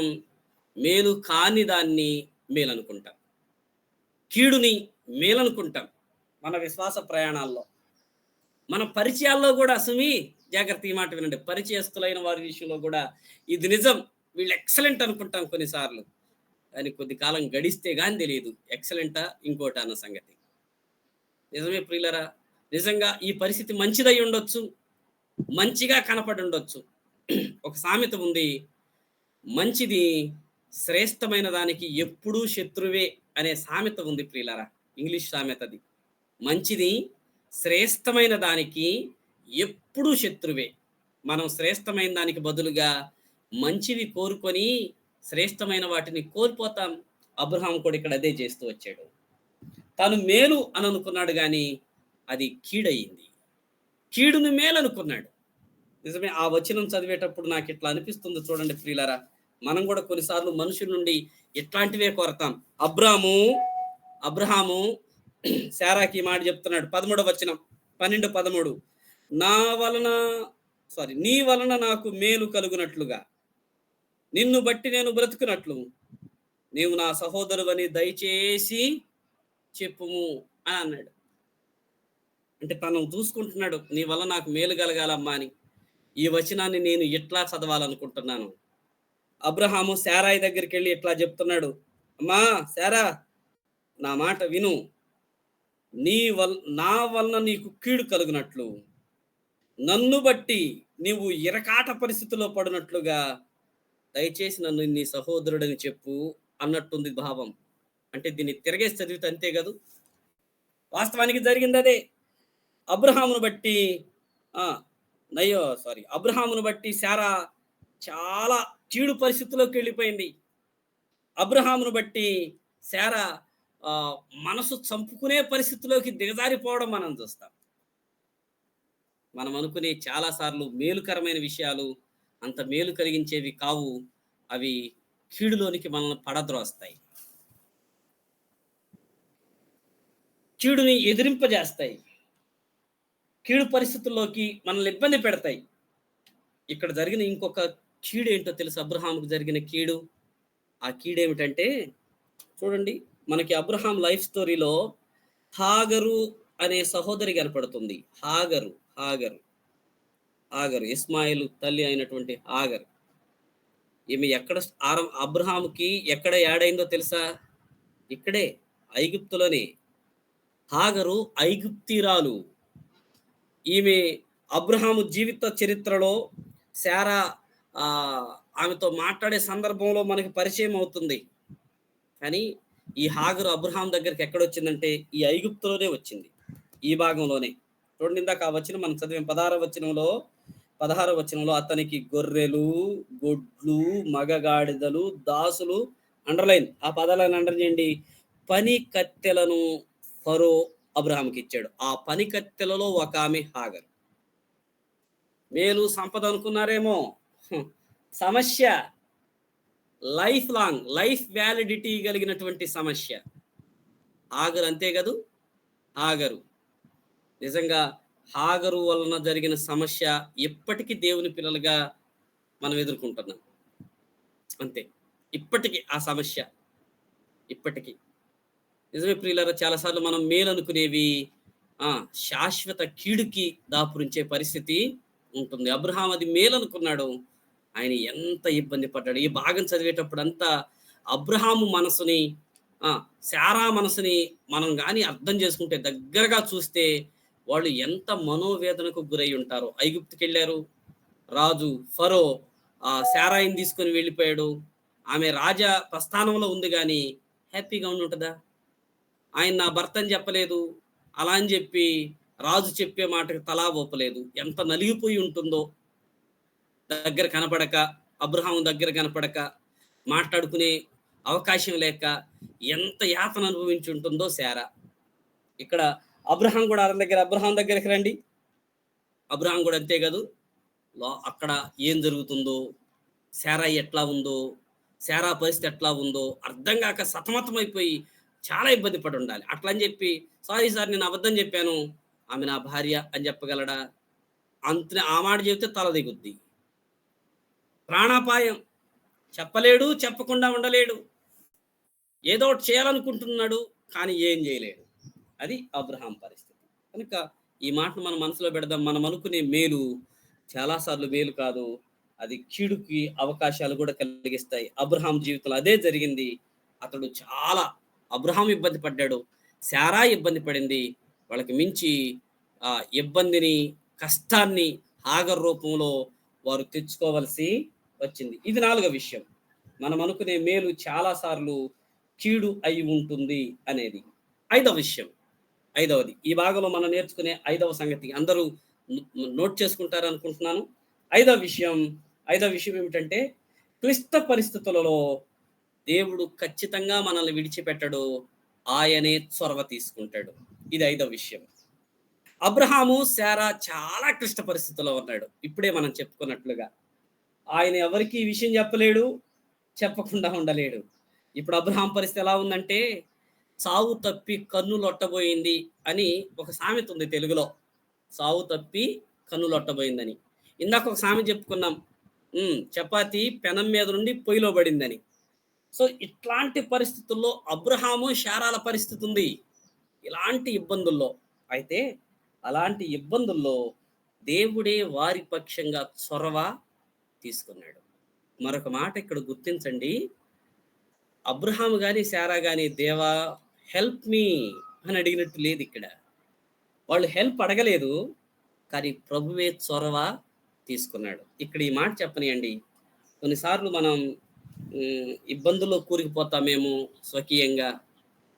మేలు కాని దాన్ని మేలు అనుకుంటాం, కీడుని మేలనుకుంటాం. మన విశ్వాస ప్రయాణాల్లో, మన పరిచయాల్లో కూడా, సుమి జాగ్రత్త ఈ మాట వినండి, పరిచయస్తులైన వారి విషయంలో కూడా ఇది నిజం, వీళ్ళు ఎక్సలెంట్ అనుకుంటాం కొన్నిసార్లు. కానీ కొద్ది కాలం గడిస్తే కానీ తెలియదు ఎక్సలెంటా ఇంకోట అన్న సంగతి. నిజమే ప్రియులరా, నిజంగా ఈ పరిస్థితి మంచిదై ఉండొచ్చు, మంచిగా కనపడి ఉండొచ్చు. ఒక సామెత ఉంది, మంచిది శ్రేష్టమైన దానికి ఎప్పుడూ శత్రువే అనే సామెత ఉంది ప్రియులారా. ఇంగ్లీష్ సామెత అది. మంచిది శ్రేష్టమైన దానికి ఎప్పుడూ శత్రువే. మనం శ్రేష్టమైన దానికి బదులుగా మంచివి కోరుకొని శ్రేష్టమైన వాటిని కోల్పోతాం. అబ్రహాం కూడా ఇక్కడ అదే చేస్తూ వచ్చాడు. తాను మేలు అని అనుకున్నాడు కానీ అది కీడయింది. కీడును మేలు అనుకున్నాడు. నిజమే, ఆ వచనం చదివేటప్పుడు నాకు ఇట్లా అనిపిస్తుంది చూడండి ప్రియులారా, మనం కూడా కొన్నిసార్లు మనుషుల నుండి ఇట్లాంటివే కోరతాం. అబ్రహాము శారాకి మాట చెప్తున్నాడు, 13వ వచనం, 12-13, నీ వలన నాకు మేలు కలుగునట్లుగా, నిన్ను బట్టి నేను బ్రతుకున్నట్లు నీవు నా సహోదరువని దయచేసి చెప్పుము అని అన్నాడు. అంటే తను చూసుకుంటున్నాడు, నీ వల్ల నాకు మేలు కలగాలమ్మా అని. ఈ వచనాన్ని నేను ఎట్లా చదవాలనుకుంటున్నాను, అబ్రహాము శారాయి దగ్గరికి వెళ్ళి ఇట్లా చెప్తున్నాడు, అమ్మా శారా, నా మాట విను, నా వలన నీకు కీడు కలుగునట్లు, నన్ను బట్టి నీవు ఇరకాట పరిస్థితిలో పడినట్లుగా దయచేసి నన్ను నీ సహోదరుడని చెప్పు అన్నట్టుంది భావం. అంటే దీన్ని తిరగేసి చదివితే అంతే కాదు, వాస్తవానికి జరిగింది అదే. అబ్రహామును బట్టి అబ్రహామును బట్టి శారా చాలా కీడు పరిస్థితిలోకి వెళ్ళిపోయింది. అబ్రహామును బట్టి శారా మనసు చంపుకునే పరిస్థితిలోకి దిగజారిపోవడం మనం చూస్తాం. మనం అనుకునే చాలాసార్లు మేలుకరమైన విషయాలు అంత మేలు కలిగించేవి కావు, అవి కీడులోనికి మనల్ని పడద్రోస్తాయి, కీడుని ఎదిరింపజేస్తాయి, కీడు పరిస్థితుల్లోకి మనల్ని ఇబ్బంది పెడతాయి. ఇక్కడ జరిగిన ఇంకొక కీడు ఏంటో తెలుసు, అబ్రహాముకు జరిగిన కీడు. ఆ కీడేమిటంటే చూడండి, మనకి అబ్రహాం లైఫ్ స్టోరీలో హాగరు అనే సహోదరి కనపడుతుంది. హాగరు ఇస్మాయిల్ తల్లి అయినటువంటి హాగరు. ఈమె ఎక్కడ అబ్రహాముకి ఎక్కడ యాడ్ అయిందో తెలుసా? ఇక్కడే, ఐగుప్తులోనే. హాగరు ఐగుప్తీరాలు. ఈమె అబ్రహాము జీవిత చరిత్రలో శారా ఆమెతో మాట్లాడే సందర్భంలో మనకి పరిచయం అవుతుంది. కానీ ఈ హాగరు అబ్రహాం దగ్గరికి ఎక్కడొచ్చిందంటే ఈ ఐగుప్తులోనే వచ్చింది, ఈ భాగంలోనే. చూడండి, ఇందాక ఆ వచనం మనం చదివాం, 16వ వచనంలో అతనికి గొర్రెలు, గొడ్లు, మగగాడిదలు, దాసులు, అండర్లైన్, ఆ పదాలను అండర్ చేయండి, పని కత్తెలను ఫరో అబ్రహాంకి ఇచ్చాడు. ఆ పని కత్తెలలో ఒక ఆమె హాగరు. మేలు సంపద అనుకున్నారేమో, సమస్య, లైఫ్ లాంగ్, లైఫ్ వ్యాలిడిటీ కలిగినటువంటి సమస్య. హాగరు అంతే కదూ. హాగరు నిజంగా హాగరు వలన జరిగిన సమస్య ఇప్పటికీ దేవుని పిల్లలుగా మనం ఎదుర్కొంటున్నాం. అంతే, ఇప్పటికీ ఆ సమస్య ఇప్పటికీ నిజమే ప్రియులారా. చాలాసార్లు మనం మేలు అనుకునేవి శాశ్వత కీడుకి దాపురించే పరిస్థితి ఉంటుంది. అబ్రహాం అది మేలు అనుకున్నాడు, ఆయన ఎంత ఇబ్బంది పడ్డాడు. ఈ భాగం చదివేటప్పుడు అంతా అబ్రహాము మనసుని, శారా మనసుని మనం కానీ అర్థం చేసుకుంటే, దగ్గరగా చూస్తే వాళ్ళు ఎంత మనోవేదనకు గురై ఉంటారు. ఐగుప్తుకి వెళ్ళారు, రాజు ఫరో శారాయిని తీసుకొని వెళ్ళిపోయాడు. ఆమె రాజా ప్రస్థానంలో ఉంది, కానీ హ్యాపీగా ఉంటుందా? ఆయన నా భర్త అని చెప్పలేదు, అలా అని చెప్పి రాజు చెప్పే మాటకు తలా ఊపలేదు. ఎంత నలిగిపోయి ఉంటుందో, దగ్గర కనపడక, అబ్రహాం దగ్గర కనపడక, మాట్లాడుకునే అవకాశం లేక ఎంత యాతన అనుభవించి ఉంటుందో శారా. ఇక్కడ అబ్రహాం దగ్గరికి రండి, అబ్రహాం కూడా అంతే కాదు. అక్కడ ఏం జరుగుతుందో, శారా ఎట్లా ఉందో, శారా పరిస్థితి ఎట్లా ఉందో అర్థం కాక సతమతమైపోయి చాలా ఇబ్బంది పడి ఉండాలి. అట్లా అని చెప్పి సారీ సార్ నేను అబద్ధం చెప్పాను, ఆమె నా భార్య అని చెప్పగలడా? అంతే, ఆ మాట చెబితే తల దిగుద్ది, ప్రాణాపాయం. చెప్పలేడు, చెప్పకుండా ఉండలేడు, ఏదో ఒకటి చేయాలనుకుంటున్నాడు, కానీ ఏం చేయలేడు. అది అబ్రహాం పరిస్థితి. కనుక ఈ మాటను మనం మనసులో పెడదాం. మనం అనుకునే మేలు చాలాసార్లు మేలు కాదు, అది కీడుకి అవకాశాలు కూడా కలిగిస్తాయి. అబ్రహాం జీవితంలో అదే జరిగింది. అబ్రహాం ఇబ్బంది పడ్డాడు, శారా ఇబ్బంది పడింది. వాళ్ళకి మించి ఇబ్బందిని, కష్టాన్ని హాగర్ రూపంలో వారు తెచ్చుకోవలసి వచ్చింది. ఇది 4వ విషయం. మనం అనుకునే మేలు చాలాసార్లు కీడు అయి ఉంటుంది అనేది. 5వ విషయం, 5వది, ఈ భాగంలో మనం నేర్చుకునే 5వ సంగతి అందరూ నోట్ చేసుకుంటారు అనుకుంటున్నాను. 5వ విషయం ఏమిటంటే, క్లిష్ట పరిస్థితులలో దేవుడు ఖచ్చితంగా మనల్ని విడిచిపెట్టడు, ఆయనే చొరవ తీసుకుంటాడు. ఇది 5వ విషయం. అబ్రహాము శారా చాలా క్లిష్ట పరిస్థితుల్లో ఉన్నాడు. ఇప్పుడే మనం చెప్పుకున్నట్లుగా ఆయన ఎవరికి ఈ విషయం చెప్పలేడు, చెప్పకుండా ఉండలేడు. ఇప్పుడు అబ్రహాం పరిస్థితి ఎలా ఉందంటే, సావు తప్పి కన్నులొట్టబోయింది అని ఒక సామెత ఉంది తెలుగులో. సావు తప్పి కన్నులొట్టబోయిందని. ఇందాక ఒక సామెత చెప్పుకున్నాం, చపాతి పెనం మీద నుండి పొయ్యిలో పడిందని. సో ఇట్లాంటి పరిస్థితుల్లో అబ్రహాము శారాల పరిస్థితి ఉంది, ఇలాంటి ఇబ్బందుల్లో. అయితే అలాంటి ఇబ్బందుల్లో దేవుడే వారి పక్షంగా చొరవ తీసుకున్నాడు. మరొక మాట ఇక్కడ గుర్తించండి. అబ్రహాము గాని శారా గాని దేవా హెల్ప్ మీ అని అడిగినట్టు లేదు ఇక్కడ. వాళ్ళు హెల్ప్ అడగలేదు, కానీ ప్రభువే చొరవ తీసుకున్నాడు. ఇక్కడ ఈ మాట చెప్పనియండి. కొన్నిసార్లు మనం ఇబ్బందుల్లో కూరుకుపోతామేమో స్వకీయంగా,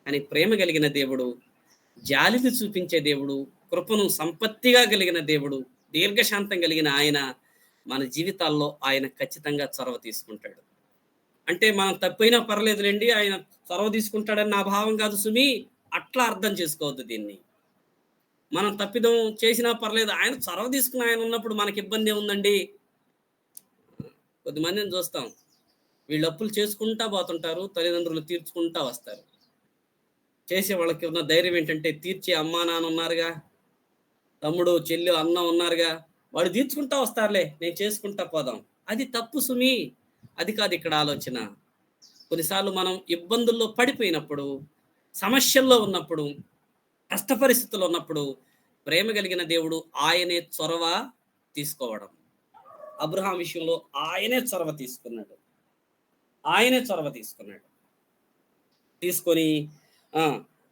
అని ప్రేమ కలిగిన దేవుడు, జాలిని చూపించే దేవుడు, కృపను సంపత్తిగా కలిగిన దేవుడు, దీర్ఘశాంతం కలిగిన ఆయన మన జీవితాల్లో ఆయన ఖచ్చితంగా చొరవ తీసుకుంటాడు. అంటే మనం తప్పైనా పర్లేదులేండి, ఆయన చొరవ తీసుకుంటాడని నా భావం కాదు సుమి. అట్లా అర్థం చేసుకోవద్దు దీన్ని. మనం తప్పిదం చేసినా పర్లేదు, ఆయన చొరవ తీసుకుని ఆయన ఉన్నప్పుడు మనకి ఇబ్బంది ఏముందండి? కొద్దిమందిని చూస్తాం, వీళ్ళు అప్పులు చేసుకుంటా పోతుంటారు, తల్లిదండ్రులు తీర్చుకుంటా వస్తారు. చేసే వాళ్ళకి ఉన్న ధైర్యం ఏంటంటే, తీర్చే అమ్మా నాన్న ఉన్నారుగా, తమ్ముడు చెల్లి అన్న ఉన్నారుగా, వాడు తీర్చుకుంటా వస్తారులే, నేను చేసుకుంటా పోదాం. అది తప్పు సుమి, అది కాదు ఇక్కడ ఆలోచన. కొన్నిసార్లు మనం ఇబ్బందుల్లో పడిపోయినప్పుడు, సమస్యల్లో ఉన్నప్పుడు, కష్ట పరిస్థితుల్లో ఉన్నప్పుడు ప్రేమ కలిగిన దేవుడు ఆయనే చొరవ తీసుకోవడం. అబ్రహాం విషయంలో ఆయనే చొరవ తీసుకున్నాడు. తీసుకొని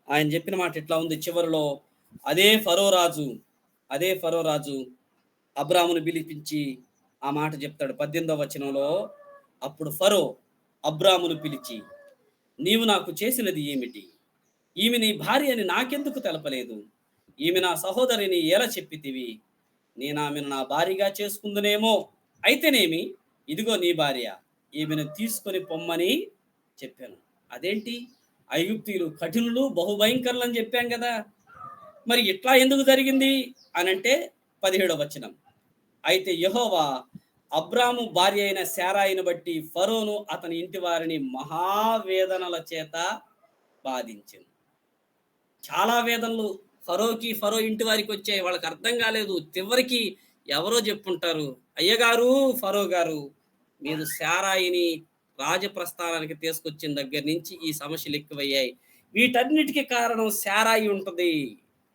ఆయన చెప్పిన మాట ఇట్లా ఉంది చివరిలో. అదే ఫరో రాజు అబ్రామును పిలిపించి ఆ మాట చెప్తాడు 18వ వచనంలో. అప్పుడు ఫరో అబ్రామును పిలిచి, నీవు నాకు చేసినది ఏమిటి? ఈమె నీ భార్య అని నాకెందుకు తెలపలేదు? ఈమె నా సహోదరిని ఎలా చెప్పితివి? నేను ఆమెను నా భార్యగా చేసుకుందునేమో. అయితేనేమి, ఇదిగో నీ భార్య, ఈమెను తీసుకొని పొమ్మని చెప్పాను. అదేంటి, ఐగుప్తీయులు కఠినులు బహుభయంకరులు అని చెప్పాం కదా, మరి ఇట్లా ఎందుకు జరిగింది అనంటే 17వ వచనం. అయితే యెహోవా అబ్రాము భార్య అయిన శారాయిని బట్టి ఫరోను అతని ఇంటి వారిని మహావేదనల చేత బాధించింది. చాలా వేదనలు ఫరో ఇంటి వారికి వచ్చాయి. వాళ్ళకి అర్థం కాలేదు. చివరికి ఎవరో చెప్పుంటారు, అయ్యగారు ఫరో గారు, మీరు శారాయిని రాజప్రస్థానానికి తీసుకొచ్చిన దగ్గర నుంచి ఈ సమస్యలు ఎక్కువయ్యాయి, వీటన్నిటికీ కారణం శారాయి ఉంటుంది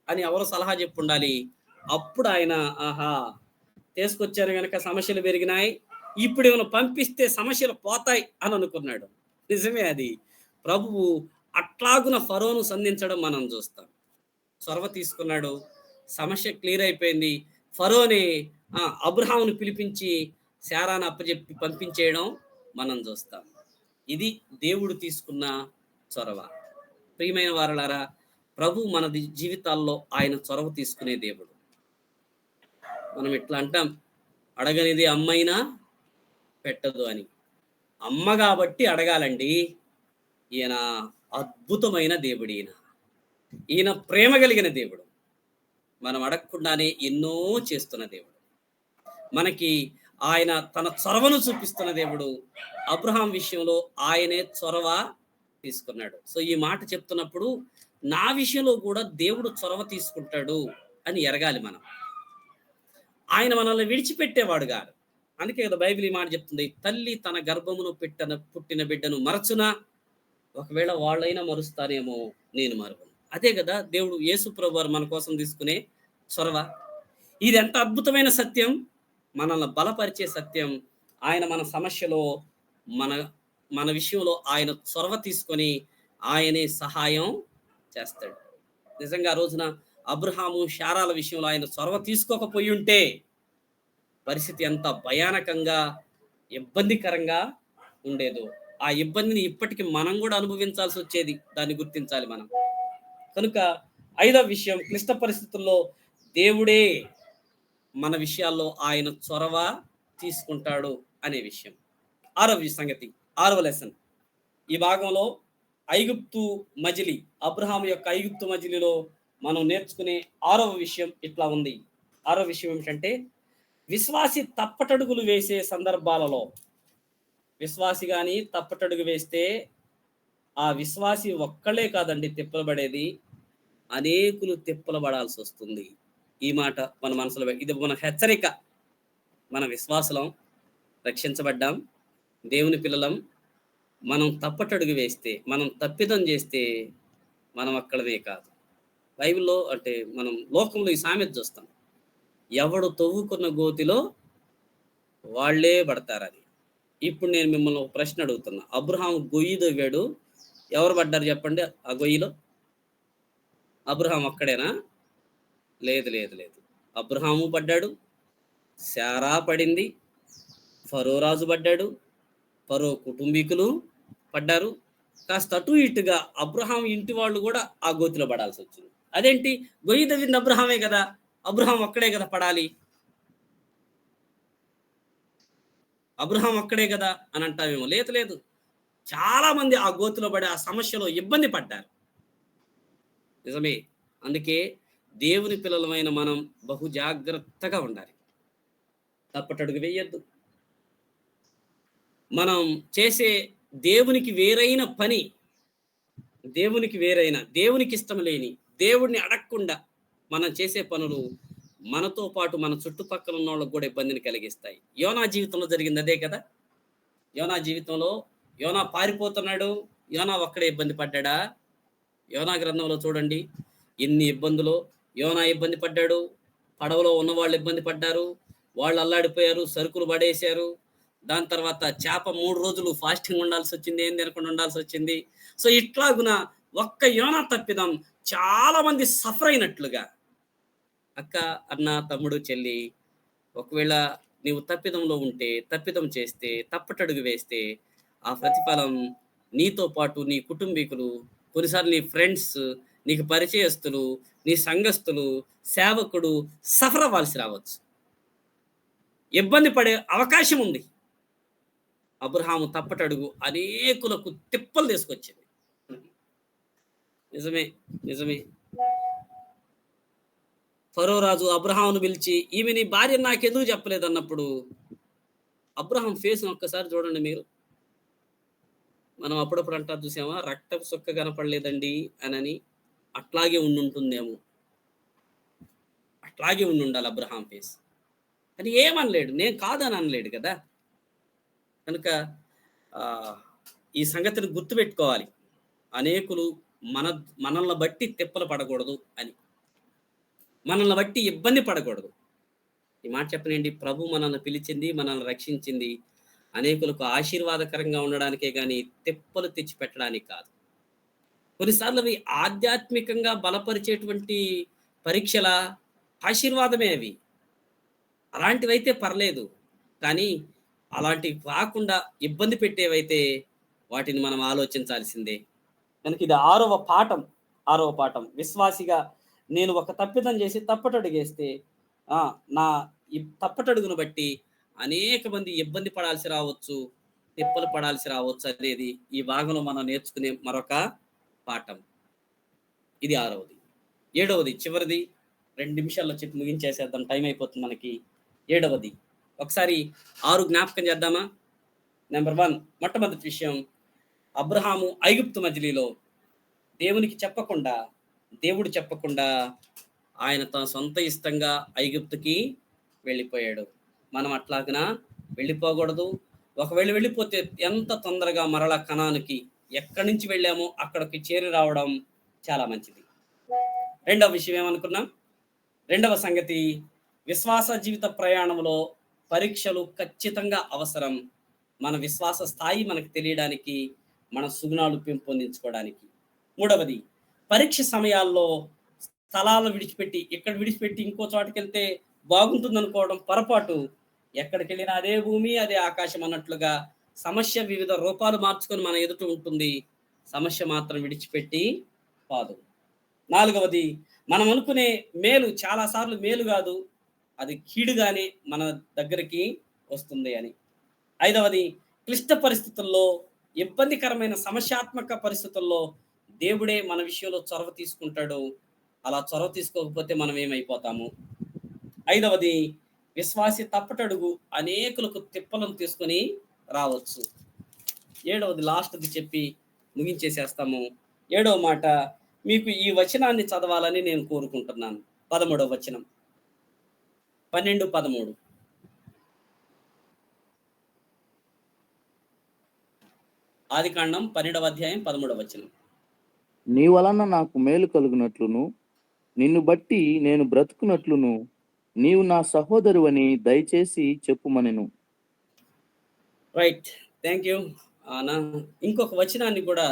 అని ఎవరో సలహా చెప్పుండాలి. అప్పుడు ఆయన ఆహా తీసుకొచ్చారు కనుక సమస్యలు పెరిగినాయి, ఇప్పుడు ఏమైనా పంపిస్తే సమస్యలు పోతాయి అని అనుకున్నాడు. నిజమే, అది ప్రభువు అట్లాగున ఫరోను సంధించడం మనం చూస్తాం. చొరవ తీసుకున్నాడు, సమస్య క్లియర్ అయిపోయింది. ఫరోని అబ్రహామును పిలిపించి శారాను అప్పచెప్పి పంపించేయడం మనం చూస్తాం. ఇది దేవుడు తీసుకున్న చొరవ. ప్రియమైన వారలారా, ప్రభు మన జీవితాల్లో ఆయన చొరవ తీసుకునే దేవుడు. మనం ఇట్లా అంటాం, అడగనిది అమ్మైనా పెట్టదు అని. అమ్మ కాబట్టి అడగాలండి. ఈయన అద్భుతమైన దేవుడు. ఈయన ప్రేమ కలిగిన దేవుడు. మనం అడగకుండానే ఎన్నో చేస్తున్న దేవుడు. మనకి ఆయన తన చొరవను చూపిస్తున్న దేవుడు. అబ్రహాం విషయంలో ఆయనే చొరవ తీసుకున్నాడు. సో ఈ మాట చెప్తున్నప్పుడు నా విషయంలో కూడా దేవుడు చొరవ తీసుకుంటాడు అని ఎరగాలి మనం. ఆయన మనల్ని విడిచిపెట్టేవాడు కాదు. అందుకే కదా బైబిల్ ఈ మాట చెప్తుంది, తల్లి తన గర్భమును పుట్టిన బిడ్డను మరచునా, ఒకవేళ వాళ్ళైనా మరుస్తానేమో నేను మరువను. అదే కదా దేవుడు యేసు ప్రభువారు మన కోసం తీసుకునే చొరవ. ఇది ఎంత అద్భుతమైన సత్యం, మనల్ని బలపరిచే సత్యం. ఆయన మన సమస్యలో మన విషయంలో ఆయన చొరవ తీసుకొని ఆయనే సహాయం చేస్తాడు. నిజంగా ఆ రోజున అబ్రహాము శారాల విషయంలో ఆయన చొరవ తీసుకోకపోయి ఉంటే పరిస్థితి ఎంత భయానకంగా ఇబ్బందికరంగా ఉండేదో. ఆ ఇబ్బందిని ఇప్పటికి మనం కూడా అనుభవించాల్సి వచ్చేది. దాన్ని గుర్తించాలి మనం. కనుక 5వ విషయం, క్లిష్ట పరిస్థితుల్లో దేవుడే మన విషయాల్లో ఆయన చొరవ తీసుకుంటాడు అనే విషయం. 6వ సంగతి, 6వ లెసన్ ఈ భాగంలో ఐగుప్తు మజిలీ, అబ్రహాం యొక్క ఐగుప్తు మజిలీలో మనం నేర్చుకునే 6వ విషయం ఇట్లా ఉంది. 6వ విషయం ఏమిటంటే, విశ్వాసి తప్పటడుగులు వేసే సందర్భాలలో, విశ్వాసి కానీ తప్పటడుగు వేస్తే ఆ విశ్వాసి ఒక్కళ్ళే కాదండి తిప్పలబడేది, అనేకులు తిప్పలబడాల్సి వస్తుంది. ఈ మాట మన మనసులో, ఇది మన హెచ్చరిక. మన విశ్వాసులం, రక్షించబడ్డాం, దేవుని పిల్లలం. మనం తప్పటడుగు వేస్తే, మనం తప్పిదం చేస్తే మనం అక్కడనే కాదు. బైబిల్లో అంటే మనం లోకంలో ఈ సామెత చూస్తాం, ఎవడు తవ్వుకున్న గోతిలో వాళ్లే పడతారు. అది ఇప్పుడు నేను మిమ్మల్ని ఒక ప్రశ్న అడుగుతున్నా. అబ్రహాం గొయ్యి తవ్వాడు. ఎవరు పడ్డారు చెప్పండి ఆ గొయ్యిలో? అబ్రహాం ఒక్కడేనా? లేదు, లేదు, లేదు. అబ్రహాము పడ్డాడు, శారా పడింది, ఫరో రాజు పడ్డాడు, ఫరో కుటుంబీకులు పడ్డారు. కాస్త అటు ఇటుగా అబ్రహాం ఇంటి వాళ్ళు కూడా ఆ గోతిలో పడాల్సి వచ్చింది. అదేంటి? గొయ్యి తవ్వింది అబ్రహామే కదా, అబ్రహాం ఒక్కడే కదా పడాలి, అబ్రహాం ఒక్కడే కదా అని అంటావేమో. లేదు, లేదు, చాలా మంది ఆ గోతిలో పడి ఆ సమస్యలో ఇబ్బంది పడ్డారు. నిజమే. అందుకే దేవుని పిల్లలమైన మనం బహు జాగ్రత్తగా ఉండాలి. తప్పటడుగు వేయొద్దు. మనం చేసే దేవునికి వేరైన పని, దేవునికి ఇష్టం లేని, దేవుడిని అడగకుండా మనం చేసే పనులు మనతో పాటు మన చుట్టుపక్కల ఉన్న వాళ్ళకు కూడా ఇబ్బందిని కలిగిస్తాయి. యోనా జీవితంలో జరిగింది అదే కదా. యోనా జీవితంలో యోనా పారిపోతున్నాడు, యోనా ఒక్కడే ఇబ్బంది పడ్డాడా? యోనా గ్రంథంలో చూడండి ఎన్ని ఇబ్బందులు. యోనా ఇబ్బంది పడ్డాడు, పడవలో ఉన్న వాళ్ళు ఇబ్బంది పడ్డారు, వాళ్ళు అల్లాడిపోయారు, సరుకులు పడేశారు. దాని తర్వాత చేప 3 రోజులు ఫాస్టింగ్ ఉండాల్సి వచ్చింది, ఏం తినకుండా ఉండాల్సి వచ్చింది. సో ఇట్లాగున ఒక్క యోనా తప్పిదం చాలా మంది సఫర్ అయినట్లుగా. అక్క, అన్న, తమ్ముడు, చెల్లి, ఒకవేళ నీవు తప్పిదంలో ఉంటే, తప్పిదం చేస్తే, తప్పటడుగు వేస్తే ఆ ప్రతిఫలం నీతో పాటు నీ కుటుంబీకులు, కొన్నిసార్లు నీ ఫ్రెండ్స్, నీకు పరిచయస్తులు, నీ సంఘస్థులు, సేవకుడు సఫర్ అవ్వాల్సి రావచ్చు, ఇబ్బంది పడే అవకాశం ఉంది. అబ్రహాము తప్పటడుగు అనేకులకు తిప్పలు తీసుకొచ్చింది. నిజమే, నిజమే. ఫరో రాజు అబ్రహామును పిలిచి ఈమె నీ భార్య నాకెందుకు చెప్పలేదు అన్నప్పుడు అబ్రహాం ఫేస్ను ఒక్కసారి చూడండి మీరు. మనం అప్పుడప్పుడు అంటారు చూసామా, రక్తపు సుక్క కనపడలేదండి అని. అట్లాగే ఉండుంటుందేమో, అట్లాగే ఉండాలి అబ్రహాం ఫేస్. అని ఏమనలేడు, నేను కాదని అనలేడు కదా. కనుక ఈ సంగతిని గుర్తుపెట్టుకోవాలి. అనేకులు మనల్ని బట్టి తిప్పలు పడకూడదు అని, మనల్ని బట్టి ఇబ్బంది పడకూడదు. ఈ మాట చెప్పనండి, ప్రభు మనల్ని పిలిచింది, మనల్ని రక్షించింది అనేకులకు ఆశీర్వాదకరంగా ఉండడానికే కానీ తిప్పలు తెచ్చిపెట్టడానికి కాదు. కొన్నిసార్లు అవి ఆధ్యాత్మికంగా బలపరిచేటువంటి పరీక్షల ఆశీర్వాదమే అవి. అలాంటివైతే పర్లేదు, కానీ అలాంటివి కాకుండా ఇబ్బంది పెట్టేవైతే వాటిని మనం ఆలోచించాల్సిందే. కనుక ఇది 6వ పాఠం. విశ్వాసిగా నేను ఒక తప్పిదం చేసి తప్పటడుగేస్తే నా ఈ తప్పటడుగును బట్టి అనేక మంది ఇబ్బంది పడాల్సి రావచ్చు, తిప్పలు పడాల్సి రావచ్చు అనేది ఈ భాగంలో మనం నేర్చుకునే మరొక పాఠం. ఇది 6వది. 7వది చివరిది, 2 నిమిషాల్లో చెప్పి ముగించేసేద్దాం, టైం అయిపోతుంది మనకి. 7వది ఒకసారి 6 జ్ఞాపకం చేద్దామా? నెంబర్ 1, మొట్టమొదటి విషయం, అబ్రహాము ఐగుప్తు మజిలీలో దేవుడు చెప్పకుండా ఆయన తన సొంత ఇష్టంగా ఐగుప్తుకి వెళ్ళిపోయాడు. మనం అట్లాగనా వెళ్ళిపోకూడదు. ఒకవేళ వెళ్ళిపోతే ఎంత తొందరగా మరలా కనానుకి ఎక్కడి నుంచి వెళ్ళామో అక్కడికి చేరి రావడం చాలా మంచిది. 2వ విషయం ఏమనుకున్నాం? 2వ సంగతి, విశ్వాస జీవిత ప్రయాణంలో పరీక్షలు ఖచ్చితంగా అవసరం. మన విశ్వాస స్థాయి మనకు తెలియడానికి, మన సుగుణాలు పెంపొందించుకోవడానికి. 3వది, పరీక్ష సమయాల్లో స్థలాలను విడిచిపెట్టి ఇంకో చోటుకి వెళ్తే బాగుంటుంది అనుకోవడం పొరపాటు. ఎక్కడికి వెళ్ళినా అదే భూమి, అదే ఆకాశం అన్నట్లుగా సమస్య వివిధ రూపాలు మార్చుకొని మన ఎదుట ఉంటుంది, సమస్య మాత్రం విడిచిపెట్టి కాదు. 4వది, మనం అనుకునే మేలు చాలాసార్లు మేలు కాదు, అది కీడుగానే మన దగ్గరికి వస్తుంది అని. 5వది, క్లిష్ట పరిస్థితుల్లో, ఇబ్బందికరమైన సమస్యాత్మక పరిస్థితుల్లో దేవుడే మన విషయంలో చొరవ తీసుకుంటాడు. అలా చొరవ తీసుకోకపోతే మనం ఏమైపోతాము? 5వది, విశ్వాసి తప్పటడుగు అనేకులకు తిప్పలను తీసుకొని రావచ్చు. 7వది లాస్ట్ది చెప్పి ముగించేసేస్తాము. 7వ మాట, మీకు ఈ వచనాన్ని చదవాలని నేను కోరుకుంటున్నాను. 13వ వచనం, 12-13. ఆదికాండం 12వ అధ్యాయం 13వ వచనం. నీ వలన నాకు మేలు కలుగునట్లును, నిన్ను బట్టి నేను బ్రతుకునట్లును నీవు నా సహోదరువని దయచేసి చెప్పుమనెను. రైట్. Thank you. నా ఇంకొక వచనాన్ని కూడా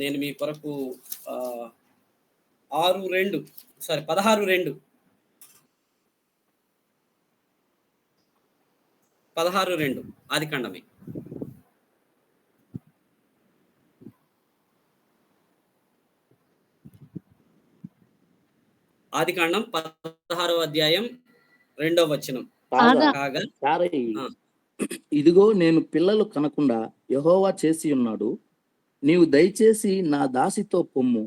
నేను మీ కొరకు 6:2 సారీ 16:2 16:2 ఆదికాండమే. ఆదికాండం 16వ అధ్యాయం 2వ వచనం. కాగా కాగా సారయి, ఆ, ఇదిగో నేను పిల్లలు కనకుండా యెహోవా చేసి ఉన్నాడు. నీవు దయచేసి నా దాసితో పొమ్ము,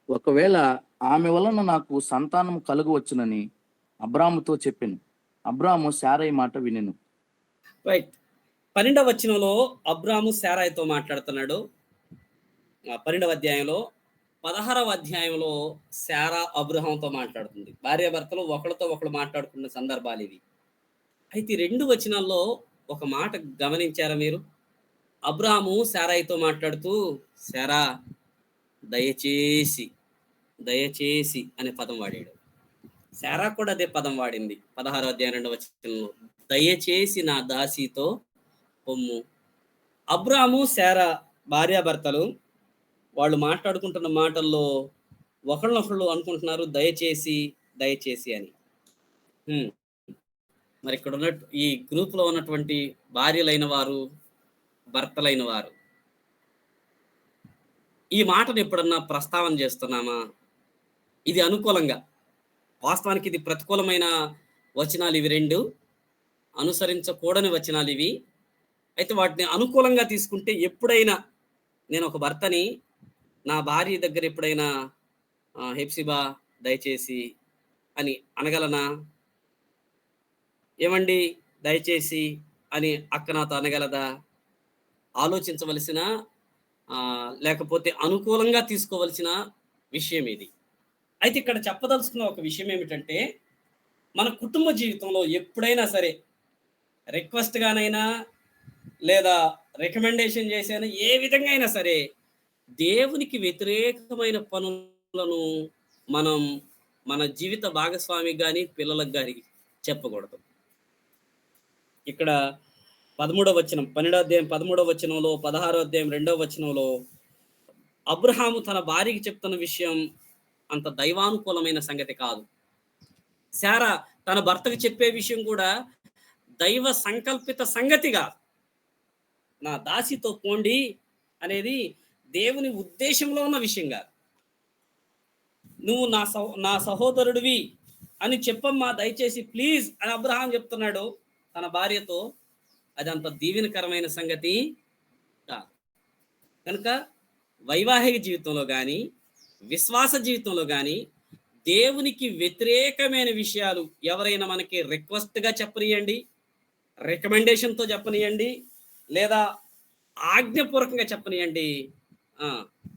ఒకవేళ ఆమె వలన నాకు సంతానం కలుగవచ్చునని అబ్రాముతో చెప్పెను. అబ్రాము శారయి మాట వినెను. రైట్. 12వ వచనంలో అబ్రాము శారాయితో మాట్లాడుతున్నాడు. 12వ అధ్యాయంలో. 16వ అధ్యాయంలో శారా అబ్రహాంతో మాట్లాడుతుంది. భార్యాభర్తలు ఒకళ్ళతో ఒకళ్ళు మాట్లాడుకున్న సందర్భాలు ఇవి. అయితే ఈ 2 వచనాల్లో ఒక మాట గమనించారా మీరు? అబ్రాహాము శారాయితో మాట్లాడుతూ, శారా దయచేసి దయచేసి అనే పదం వాడాడు. శారా కూడా అదే పదం వాడింది. 16వ అధ్యాయం 2వ వచనంలో దయచేసి నా దాసితో పొమ్ము. అబ్రాహాము శారా భార్యాభర్తలు వాళ్ళు మాట్లాడుకుంటున్న మాటల్లో ఒకళ్ళనొకళ్ళు అనుకుంటున్నారు దయచేసి దయచేసి అని. మరి ఇక్కడ ఉన్న ఈ గ్రూప్ లో ఉన్నటువంటి భార్యలైన వారు, భర్తలైన వారు ఈ మాటను ఎప్పుడన్నా ప్రస్తావన చేస్తున్నామా? ఇది అనుకూలంగా, వాస్తవానికి ఇది ప్రతికూలమైన వచనాలు ఇవి 2, అనుసరించకూడని వచనాలు ఇవి. అయితే వాటిని అనుకూలంగా తీసుకుంటే ఎప్పుడైనా నేను ఒక భర్తని నా భార్య దగ్గర ఎప్పుడైనా హెప్సిబా దయచేసి అని అనగలనా? ఏమండి దయచేసి అని అక్క నాతో అనగలదా? ఆలోచించవలసిన లేకపోతే అనుకూలంగా తీసుకోవలసిన విషయం ఇది. అయితే ఇక్కడ చెప్పదలుచుకున్న ఒక విషయం ఏమిటంటే, మన కుటుంబ జీవితంలో ఎప్పుడైనా సరే రిక్వెస్ట్ గానైనా లేదా రికమెండేషన్ చేసైనా ఏ విధంగా అయినా సరే దేవునికి వ్యతిరేకమైన పనులను మనం మన జీవిత భాగస్వామికి కానీ పిల్లలకు కానీ చెప్పకూడదు. ఇక్కడ 13వ వచనం, 12వ అధ్యాయం 13వ వచనంలో, 16వ అధ్యాయం 2వ వచనంలో అబ్రహాము తన భార్యకి చెప్తున్న విషయం అంత దైవానుకూలమైన సంగతి కాదు. శారా తన భర్తకు చెప్పే విషయం కూడా దైవ సంకల్పిత సంగతిగా, నా దాసితో పోండి అనేది దేవుని ఉద్దేశంలో ఉన్న విషయం కాదు. నువ్వు నా సహోదరుడివి అని చెప్పమ్మా దయచేసి ప్లీజ్ అని అబ్రహాం చెప్తున్నాడు తన భార్యతో. అదంత దీవెనకరమైన సంగతి కాదు. కనుక వైవాహిక జీవితంలో కానీ విశ్వాస జీవితంలో కానీ దేవునికి వ్యతిరేకమైన విషయాలు ఎవరైనా మనకి రిక్వెస్ట్గా చెప్పనియండి, రికమెండేషన్తో చెప్పనియండి, లేదా ఆజ్ఞపూర్వకంగా చెప్పనియండి,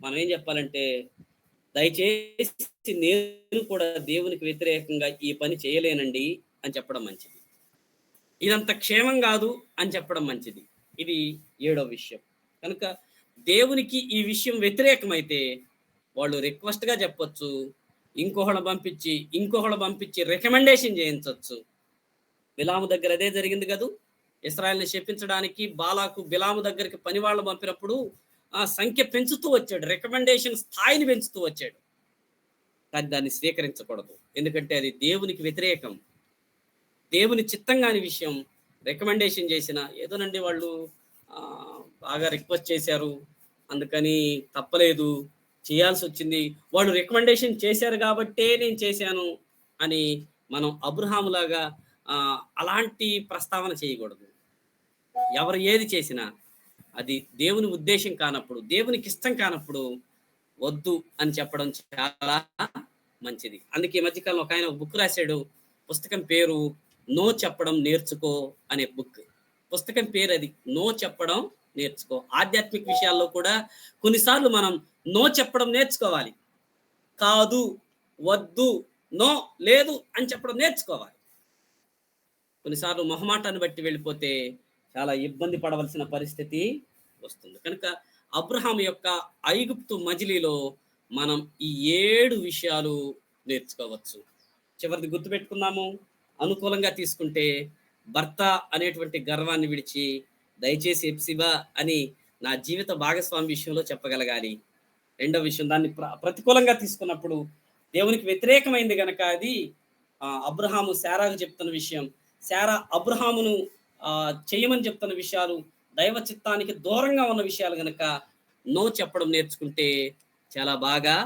మనం ఏం చెప్పాలంటే దయచేసి నేను కూడా దేవునికి వ్యతిరేకంగా ఈ పని చేయలేనండి అని చెప్పడం మంచిది. ఇదంత క్షేమం కాదు అని చెప్పడం మంచిది. ఇది 7వ విషయం. కనుక దేవునికి ఈ విషయం వ్యతిరేకమైతే వాళ్ళు రిక్వెస్ట్గా చెప్పొచ్చు, ఇంకొకళ్ళ పంపించి రికమెండేషన్ చేయించవచ్చు. బిలాము దగ్గర అదే జరిగింది కదూ. ఇశ్రాయేల్ని శపించడానికి బాలాకు బిలాము దగ్గరికి పని వాళ్ళు పంపినప్పుడు ఆ సంఖ్య పెంచుతూ వచ్చాడు, రికమెండేషన్ స్థాయిని పెంచుతూ వచ్చాడు. కానీ దాన్ని స్వీకరించకూడదు, ఎందుకంటే అది దేవునికి వ్యతిరేకం. దేవుని చిత్తం కాని విషయం రికమెండేషన్ చేసిన ఏదోనండి వాళ్ళు బాగా రిక్వెస్ట్ చేశారు అందుకని తప్పలేదు, చేయాల్సి వచ్చింది, వాళ్ళు రికమెండేషన్ చేశారు కాబట్టే నేను చేశాను అని మనం అబ్రహాములాగా అలాంటి ప్రస్తావన చేయకూడదు. ఎవరు ఏది చేసినా అది దేవుని ఉద్దేశం కానప్పుడు, దేవునికి ఇష్టం కానప్పుడు వద్దు అని చెప్పడం చాలా మంచిది. అందుకే ఈ మధ్యకాలంలో ఒక ఆయన ఒక బుక్ రాశాడు. పుస్తకం పేరు నో చెప్పడం నేర్చుకో అనే బుక్. పుస్తకం పేరు అది, నో చెప్పడం నేర్చుకో. ఆధ్యాత్మిక విషయాల్లో కూడా కొన్నిసార్లు మనం నో చెప్పడం నేర్చుకోవాలి. కాదు, వద్దు, నో, లేదు అని చెప్పడం నేర్చుకోవాలి. కొన్నిసార్లు మొహమాటాన్ని బట్టి వెళ్ళిపోతే చాలా ఇబ్బంది పడవలసిన పరిస్థితి వస్తుంది. కనుక అబ్రహాం యొక్క ఐగుప్తు మజిలీలో మనం ఈ 7 విషయాలు నేర్చుకోవచ్చు. చివరిది గుర్తుపెట్టుకుందాము. అనుకూలంగా తీసుకుంటే భర్త అనేటువంటి గర్వాన్ని విడిచి దయచేసి ఎప్సిబా అని నా జీవిత భాగస్వామి విషయంలో చెప్పగలగాలి. రెండో విషయం దాన్ని ప్రతికూలంగా తీసుకున్నప్పుడు దేవునికి వ్యతిరేకమైంది గనక అది అబ్రహాము శారాకు చెప్తున్న విషయం. శారా అబ్రహామును చేయమని చెప్తున్న విషయాలు దైవ చిత్తానికి దూరంగా ఉన్న విషయాలు గనక నో చెప్పడం నేర్చుకుంటే చాలా బాగా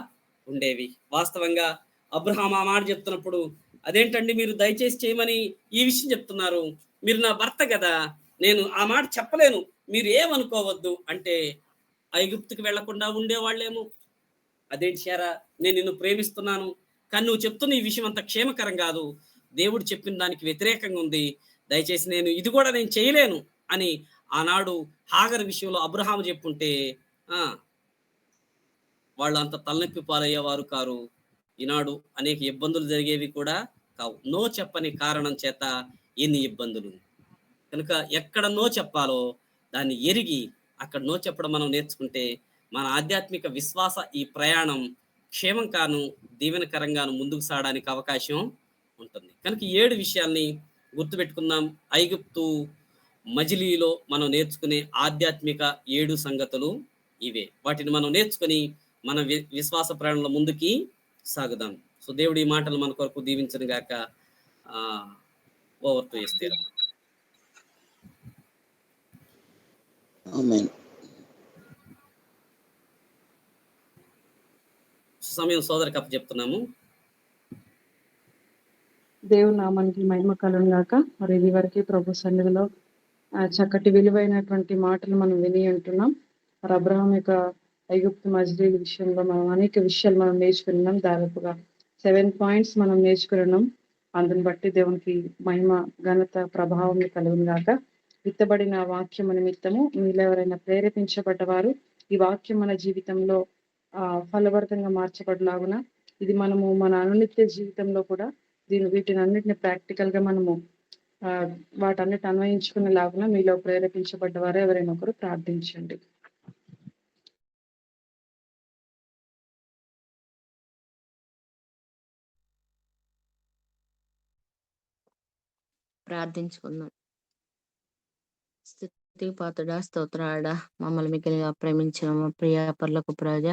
ఉండేవి. వాస్తవంగా అబ్రహాం ఆ మాట చెప్తున్నప్పుడు, అదేంటండి మీరు దయచేసి చేయమని ఈ విషయం చెప్తున్నారు, మీరు నా భర్త కదా, నేను ఆ మాట చెప్పలేను, మీరు ఏమనుకోవద్దు అంటే ఐగుప్తుకి వెళ్లకుండా ఉండేవాళ్ళేమో. అదేంటి శారా, నేను నిన్ను ప్రేమిస్తున్నాను, కానీ నువ్వు చెప్తున్న ఈ విషయం అంత క్షేమకరం కాదు, దేవుడు చెప్పిన దానికి వ్యతిరేకంగా ఉంది, దయచేసి నేను ఇది కూడా నేను చేయలేను అని ఆనాడు హాగర్ విషయంలో అబ్రహాము చెప్పుంటే వాళ్ళు అంత తలనొప్పి పాలయ్యేవారు కారు. ఈనాడు అనేక ఇబ్బందులు జరిగేవి కూడా కావు. నో చెప్పని కారణం చేత ఎన్ని ఇబ్బందులు. కనుక ఎక్కడ నో చెప్పాలో దాన్ని ఎరిగి అక్కడ నో చెప్పడం మనం నేర్చుకుంటే మన ఆధ్యాత్మిక విశ్వాస ఈ ప్రయాణం క్షేమంగాను దీవెనకరంగాను ముందుకు సాగడానికి అవకాశం ఉంటుంది. కనుక 7 విషయాల్ని గుర్తుపెట్టుకుందాం. ఐగుప్తు మజిలీలో మనం నేర్చుకునే ఆధ్యాత్మిక 7 సంగతులు ఇవే. వాటిని మనం నేర్చుకొని మన విశ్వాస ప్రయాణంలో ముందుకి సాగుదాం. సో దేవుడి మాటలు మన కొరకు దీవించను గాక. Over to Esther. ఆమేన్. సమయం సోదరికి అప్పు చెప్తున్నాము. దేవుని నామానికి మహిమ కలుగును గాక. మరి ఇది వరకు ప్రభు సన్నిధిలో చక్కటి విలువైనటువంటి మాటలు మనం విని ఉంటున్నాం. మరి అబ్రహాం యొక్క ఐగుప్తు మజిలీల విషయంలో మనం అనేక విషయాలు మనం నేర్చుకున్నాం. దాదాపుగా 7 పాయింట్స్ మనం నేర్చుకున్నాం. అందుని బట్టి దేవునికి మహిమ ఘనత ప్రభావం కలుగును గాక. విత్తబడిన వాక్యం నిమిత్తము మీలో ఎవరైనా ప్రేరేపించబడ్డవారు ఈ వాక్యం మన జీవితంలో ఫలభరితంగా మార్చబడలాగున ఇది మనము మన అనునిత్య జీవితంలో కూడా వీటిని అన్నిటిని ప్రాక్టికల్ గా మనము వాటన్నిటి అన్వయించుకునేలాగున మీలో ప్రేరేపించబడ్డవారు ఎవరైనా ఒకరు ప్రార్థించండి. ప్రార్థించుకుందాం. స్తుతి పాత్రుడా, స్తోత్రాడా, మమ్మల్ని మిగిలిగా ప్రేమించిన మా ప్రియ పర్లకు ప్రజ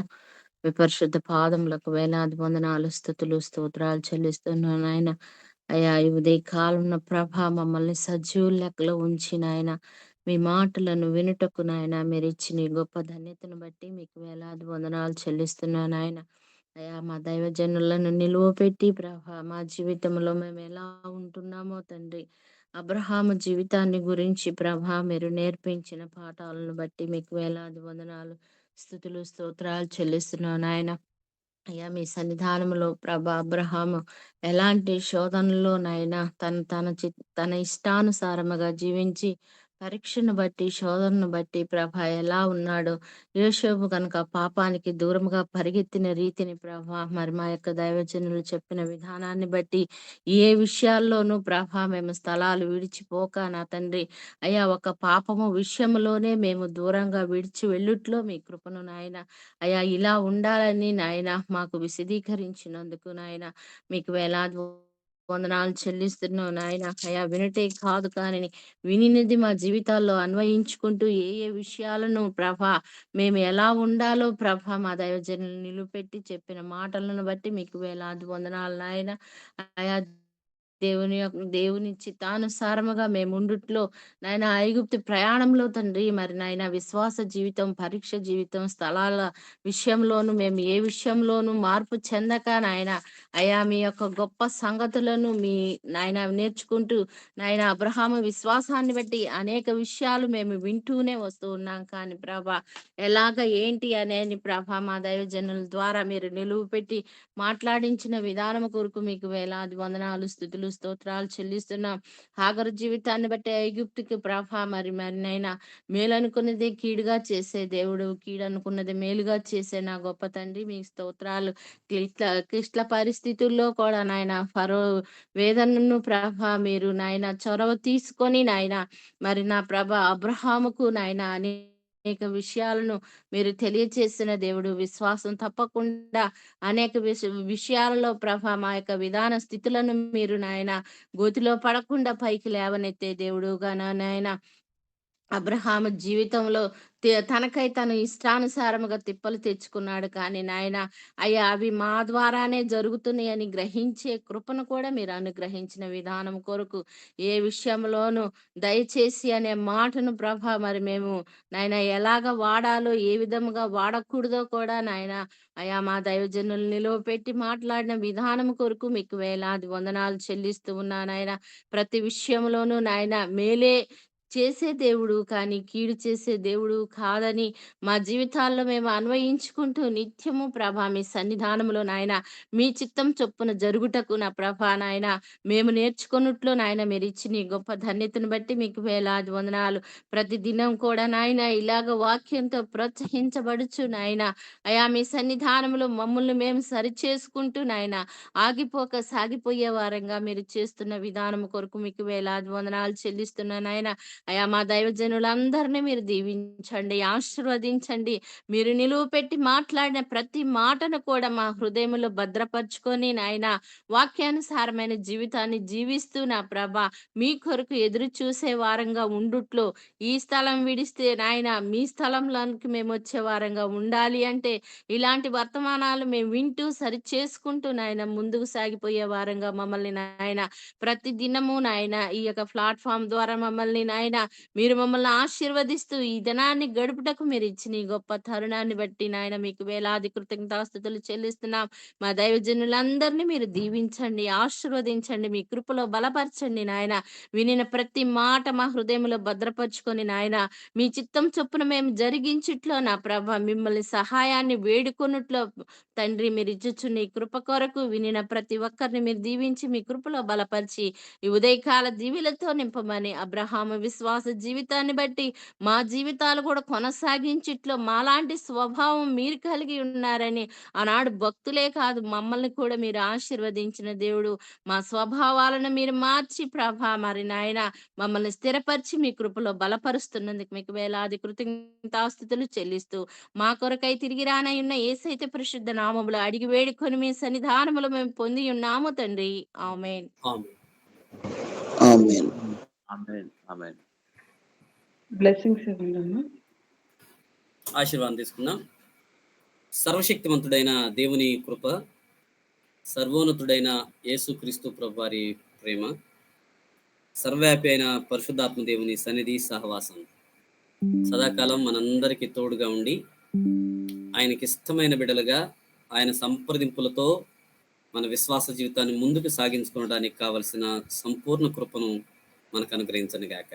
మీ పరిశుద్ధ పాదములకు వేలాది వందనాలు, స్తుతులు, స్తోత్రాలు చెల్లిస్తున్నాను ఆయన. అయ్యా ఈ ఉదయ కాలంలో ప్రభ మమ్మల్ని సజీవ లెక్కలో ఉంచిన ఆయన మీ మాటలను వినుటకు నాయన మీరు ఇచ్చిన గొప్ప ధన్యతను బట్టి మీకు వేలాది వందనాలు చెల్లిస్తున్నాను ఆయన. అయ్యా మా దైవజనులను నిలువ పెట్టి ప్రభ మా జీవితంలో మేము ఎలా ఉంటున్నామో తండ్రి, అబ్రహాము జీవితాన్ని గురించి ప్రభా మీరు నేర్పించిన పాఠాలను బట్టి మీకు వేలాది వందనాలు, స్తుతులు, స్తోత్రాలు చెల్లిస్తున్నాను ఆయన. అయ్యా మీ సన్నిధానంలో ప్రభా అబ్రహాము ఎలాంటి శోధనలోనైనా తన ఇష్టానుసారముగా జీవించి పరీక్షను బట్టి శోధనను బట్టి ప్రభ ఎలా ఉన్నాడో, యోసేపు కనుక పాపానికి దూరంగా పరిగెత్తిన రీతిని ప్రభ మరి మా యొక్క దైవజనులు చెప్పిన విధానాన్ని బట్టి ఏ విషయాల్లోనూ ప్రభ మేము స్థలాలు విడిచిపోక నా తండ్రి అయ్యా ఒక పాపము విషయంలోనే మేము దూరంగా విడిచి వెళ్ళుట్లో మీ కృపను నాయన అయ్యా ఇలా ఉండాలని నాయన మాకు విశదీకరించినందుకు నాయన మీకు వేలాది వందనాలు చెల్లిస్తున్నావు నాయన. అయ్యా వినటే కాదు కానీ వినినది మా జీవితాల్లో అన్వయించుకుంటూ ఏ ఏ విషయాలను ప్రభ మేము ఎలా ఉండాలో ప్రభ మా దైవజనులు నిలుపెట్టి చెప్పిన మాటలను బట్టి మీకు వేలాది వందనాలు నాయన. అయా దేవుని చిత్తానుసారముగా మేము ఉండుట్లో నాయన ఐగుప్తు ప్రయాణంలో తండ్రి మరి నాయన విశ్వాస జీవితం, పరీక్ష జీవితం, స్థలాల విషయంలోను మేము ఏ విషయంలోనూ మార్పు చెందక నాయన అయా మీ యొక్క గొప్ప సంగతులను మీ నాయన నేర్చుకుంటూ నాయన అబ్రహాము విశ్వాసాన్ని బట్టి అనేక విషయాలు మేము వింటూనే వస్తూ ఉన్నాం. కానీ ప్రభా ఎలాగ ఏంటి అనేది ప్రభా మా దైవజనుల ద్వారా మీరు నిలువు పెట్టి మాట్లాడించిన విధానం కొరకు మీకు వేలాది వందనాలు, స్తుతులు, స్తోత్రాలు చెల్లిస్తున్నాం. హాగరు జీవితాన్ని బట్టి ఐగుప్తుకి ప్రభా మరి నైనా మేలు అనుకున్నది కీడుగా చేసే దేవుడు, కీడు అనుకున్నది మేలుగా చేసే నా గొప్ప తండ్రి మీ స్తోత్రాలు. క్లిష్ట పరిస్థితుల్లో కూడా నాయన ఫరో వేదనను ప్రభ మీరు నాయన చొరవ తీసుకొని నాయన మరి నా ప్రభ అబ్రహాముకు నాయన అనేక విషయాలను మీరు తెలియచేసిన దేవుడు, విశ్వాసం తప్పకుండా అనేక విషయాలలో ప్రభ మా యొక్క విధాన స్థితులను మీరు నాయన గోతిలో పడకుండా పైకి లేవనెత్తే దేవుడుగా నాయన అబ్రహాము జీవితంలో తనకై తను ఇష్టానుసారముగా తిప్పలు తెచ్చుకున్నాడు. కానీ నాయన అయ్యా అవి మా ద్వారానే జరుగుతున్నాయని గ్రహించే కృపను కూడా మీరు అనుగ్రహించిన విధానం కొరకు ఏ విషయంలోనూ దయచేసి అనే మాటను ప్రభా మరి మేము నాయన ఎలాగ వాడాలో ఏ విధముగా వాడకూడదో కూడా నాయన అయా మా దైవజనులు నిలువపెట్టి మాట్లాడిన విధానం కొరకు మీకు వేలాది వందనాలు చెల్లిస్తూ ఉన్నానాయన. ప్రతి విషయంలోనూ నాయన మేలే చేసే దేవుడు కానీ కీడు చేసే దేవుడు కాదని మా జీవితాల్లో మేము అన్వయించుకుంటూ నిత్యము ప్రభా మీ సన్నిధానంలో నాయన మీ చిత్తం చొప్పున జరుగుటకు నా ప్రభా నాయన మేము నేర్చుకున్నట్లు నాయన మీరు ఇచ్చిన ఈ గొప్ప ధన్యతను బట్టి మీకు వేలాది వందనాలు. ప్రతి దినం కూడా నాయన ఇలాగ వాక్యంతో ప్రోత్సహించబడుచు నాయన అయా మీ సన్నిధానంలో మమ్మల్ని మేము సరిచేసుకుంటూ నాయన ఆగిపోక సాగిపోయే వారంగా మీరు చేస్తున్న విధానం కొరకు మీకు వేలాది వందనాలు చెల్లిస్తున్నా నాయన. అయా మా దైవజనులందరినీ మీరు దీవించండి, ఆశీర్వదించండి. మీరు నిలువ పెట్టి మాట్లాడిన ప్రతి మాటను కూడా మా హృదయంలో భద్రపరుచుకొని నాయన వాక్యానుసారమైన జీవితాన్ని జీవిస్తూ నా ప్రభ మీ కొరకు ఎదురు చూసే వారంగా ఉండుట్లో ఈ స్థలం విడిస్తే నాయన మీ స్థలంలోనికి మేము వచ్చే వారంగా ఉండాలి అంటే ఇలాంటి వర్తమానాలు మేము వింటూ సరి చేసుకుంటూ నాయన ముందుకు సాగిపోయే వారంగా మమ్మల్ని నాయన ప్రతి దినము నాయన ఈ యొక్క ప్లాట్ఫామ్ ద్వారా మమ్మల్ని నాయన మీరు మమ్మల్ని ఆశీర్వదిస్తూ ఈ దినాన్ని గడుపుటకు మీరు ఇచ్చిన ఈ గొప్ప తరుణాన్ని బట్టి నాయన మీకు వేలాది కృతజ్ఞతాస్తుతులు చెల్లిస్తున్నాం. మా దైవజనులందరినీ మీరు దీవించండి, ఆశీర్వదించండి, మీ కృపలో బలపరచండి నాయన. వినిన ప్రతి మాట మా హృదయంలో భద్రపరుచుకొని నాయన మీ చిత్తం చొప్పున మేము జరిగించుట్లో నా ప్రభ మిమ్మల్ని సహాయాన్ని వేడుకొనుట్లో తండ్రి మీరు ఇచ్చుచున్న ఈ కృప కొరకు వినిన ప్రతి ఒక్కరిని మీరు దీవించి మీ కృపలో బలపరిచి ఈ ఉదయకాల దీవులతో నింపమని అబ్రహాము విశ్వాస జీవితాన్ని బట్టి మా జీవితాలు కూడా కొనసాగించిట్లో మాలాంటి స్వభావం మీరు కలిగి ఉన్నారని ఆనాడు భక్తులే కాదు మమ్మల్ని కూడా మీరు ఆశీర్వదించిన దేవుడు. మా స్వభావాలను మీరు మార్చి ప్రభా మరి నాయన మమ్మల్ని స్థిరపరిచి మీ కృపలో బలపరుస్తున్నందుకు మీకు వేలాది కృతజ్ఞతాస్తుతులు చెల్లిస్తూ మా కొరకై తిరిగి రానయ్యున్న యేసయ్య పరిశుద్ధ నామములో అడిగి వేడుకొని మీ సన్నిధానములో మేము పొంది ఉన్నాము తండ్రి. ఆమేన్. ఆమేన్. ఆమేన్. ఆమేన్. బ్లెస్సింగ్స్ ఇవ్వండి అమ్మా. ఆశీర్వాదం తీసుకుందాం. సర్వశక్తిమంతుడైన దేవుని కృప, సర్వోన్నతుడైన యేసుక్రీస్తు ప్రభువారి ప్రేమ, సర్వవ్యాపి అయిన పరిశుద్ధాత్మ దేవుని సన్నిధి సహవాసం సదాకాలం మనందరికీ తోడుగా ఉండి ఆయనకి ఇష్టమైన బిడ్డలుగా ఆయన సంప్రదింపులతో మన విశ్వాస జీవితాన్ని ముందుకు సాగించుకోవడానికి కావలసిన సంపూర్ణ కృపను మనకు అనుగ్రహించను గాక.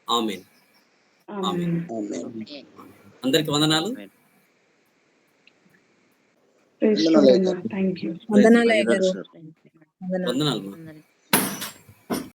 ఆమేన్. ఆమేన్. అందరికి వందనాలు. ప్రైజ్ లార్డ్ అమ్మా. థాంక్యూ. వందనాలు అయ్యగారు. వందనాలు.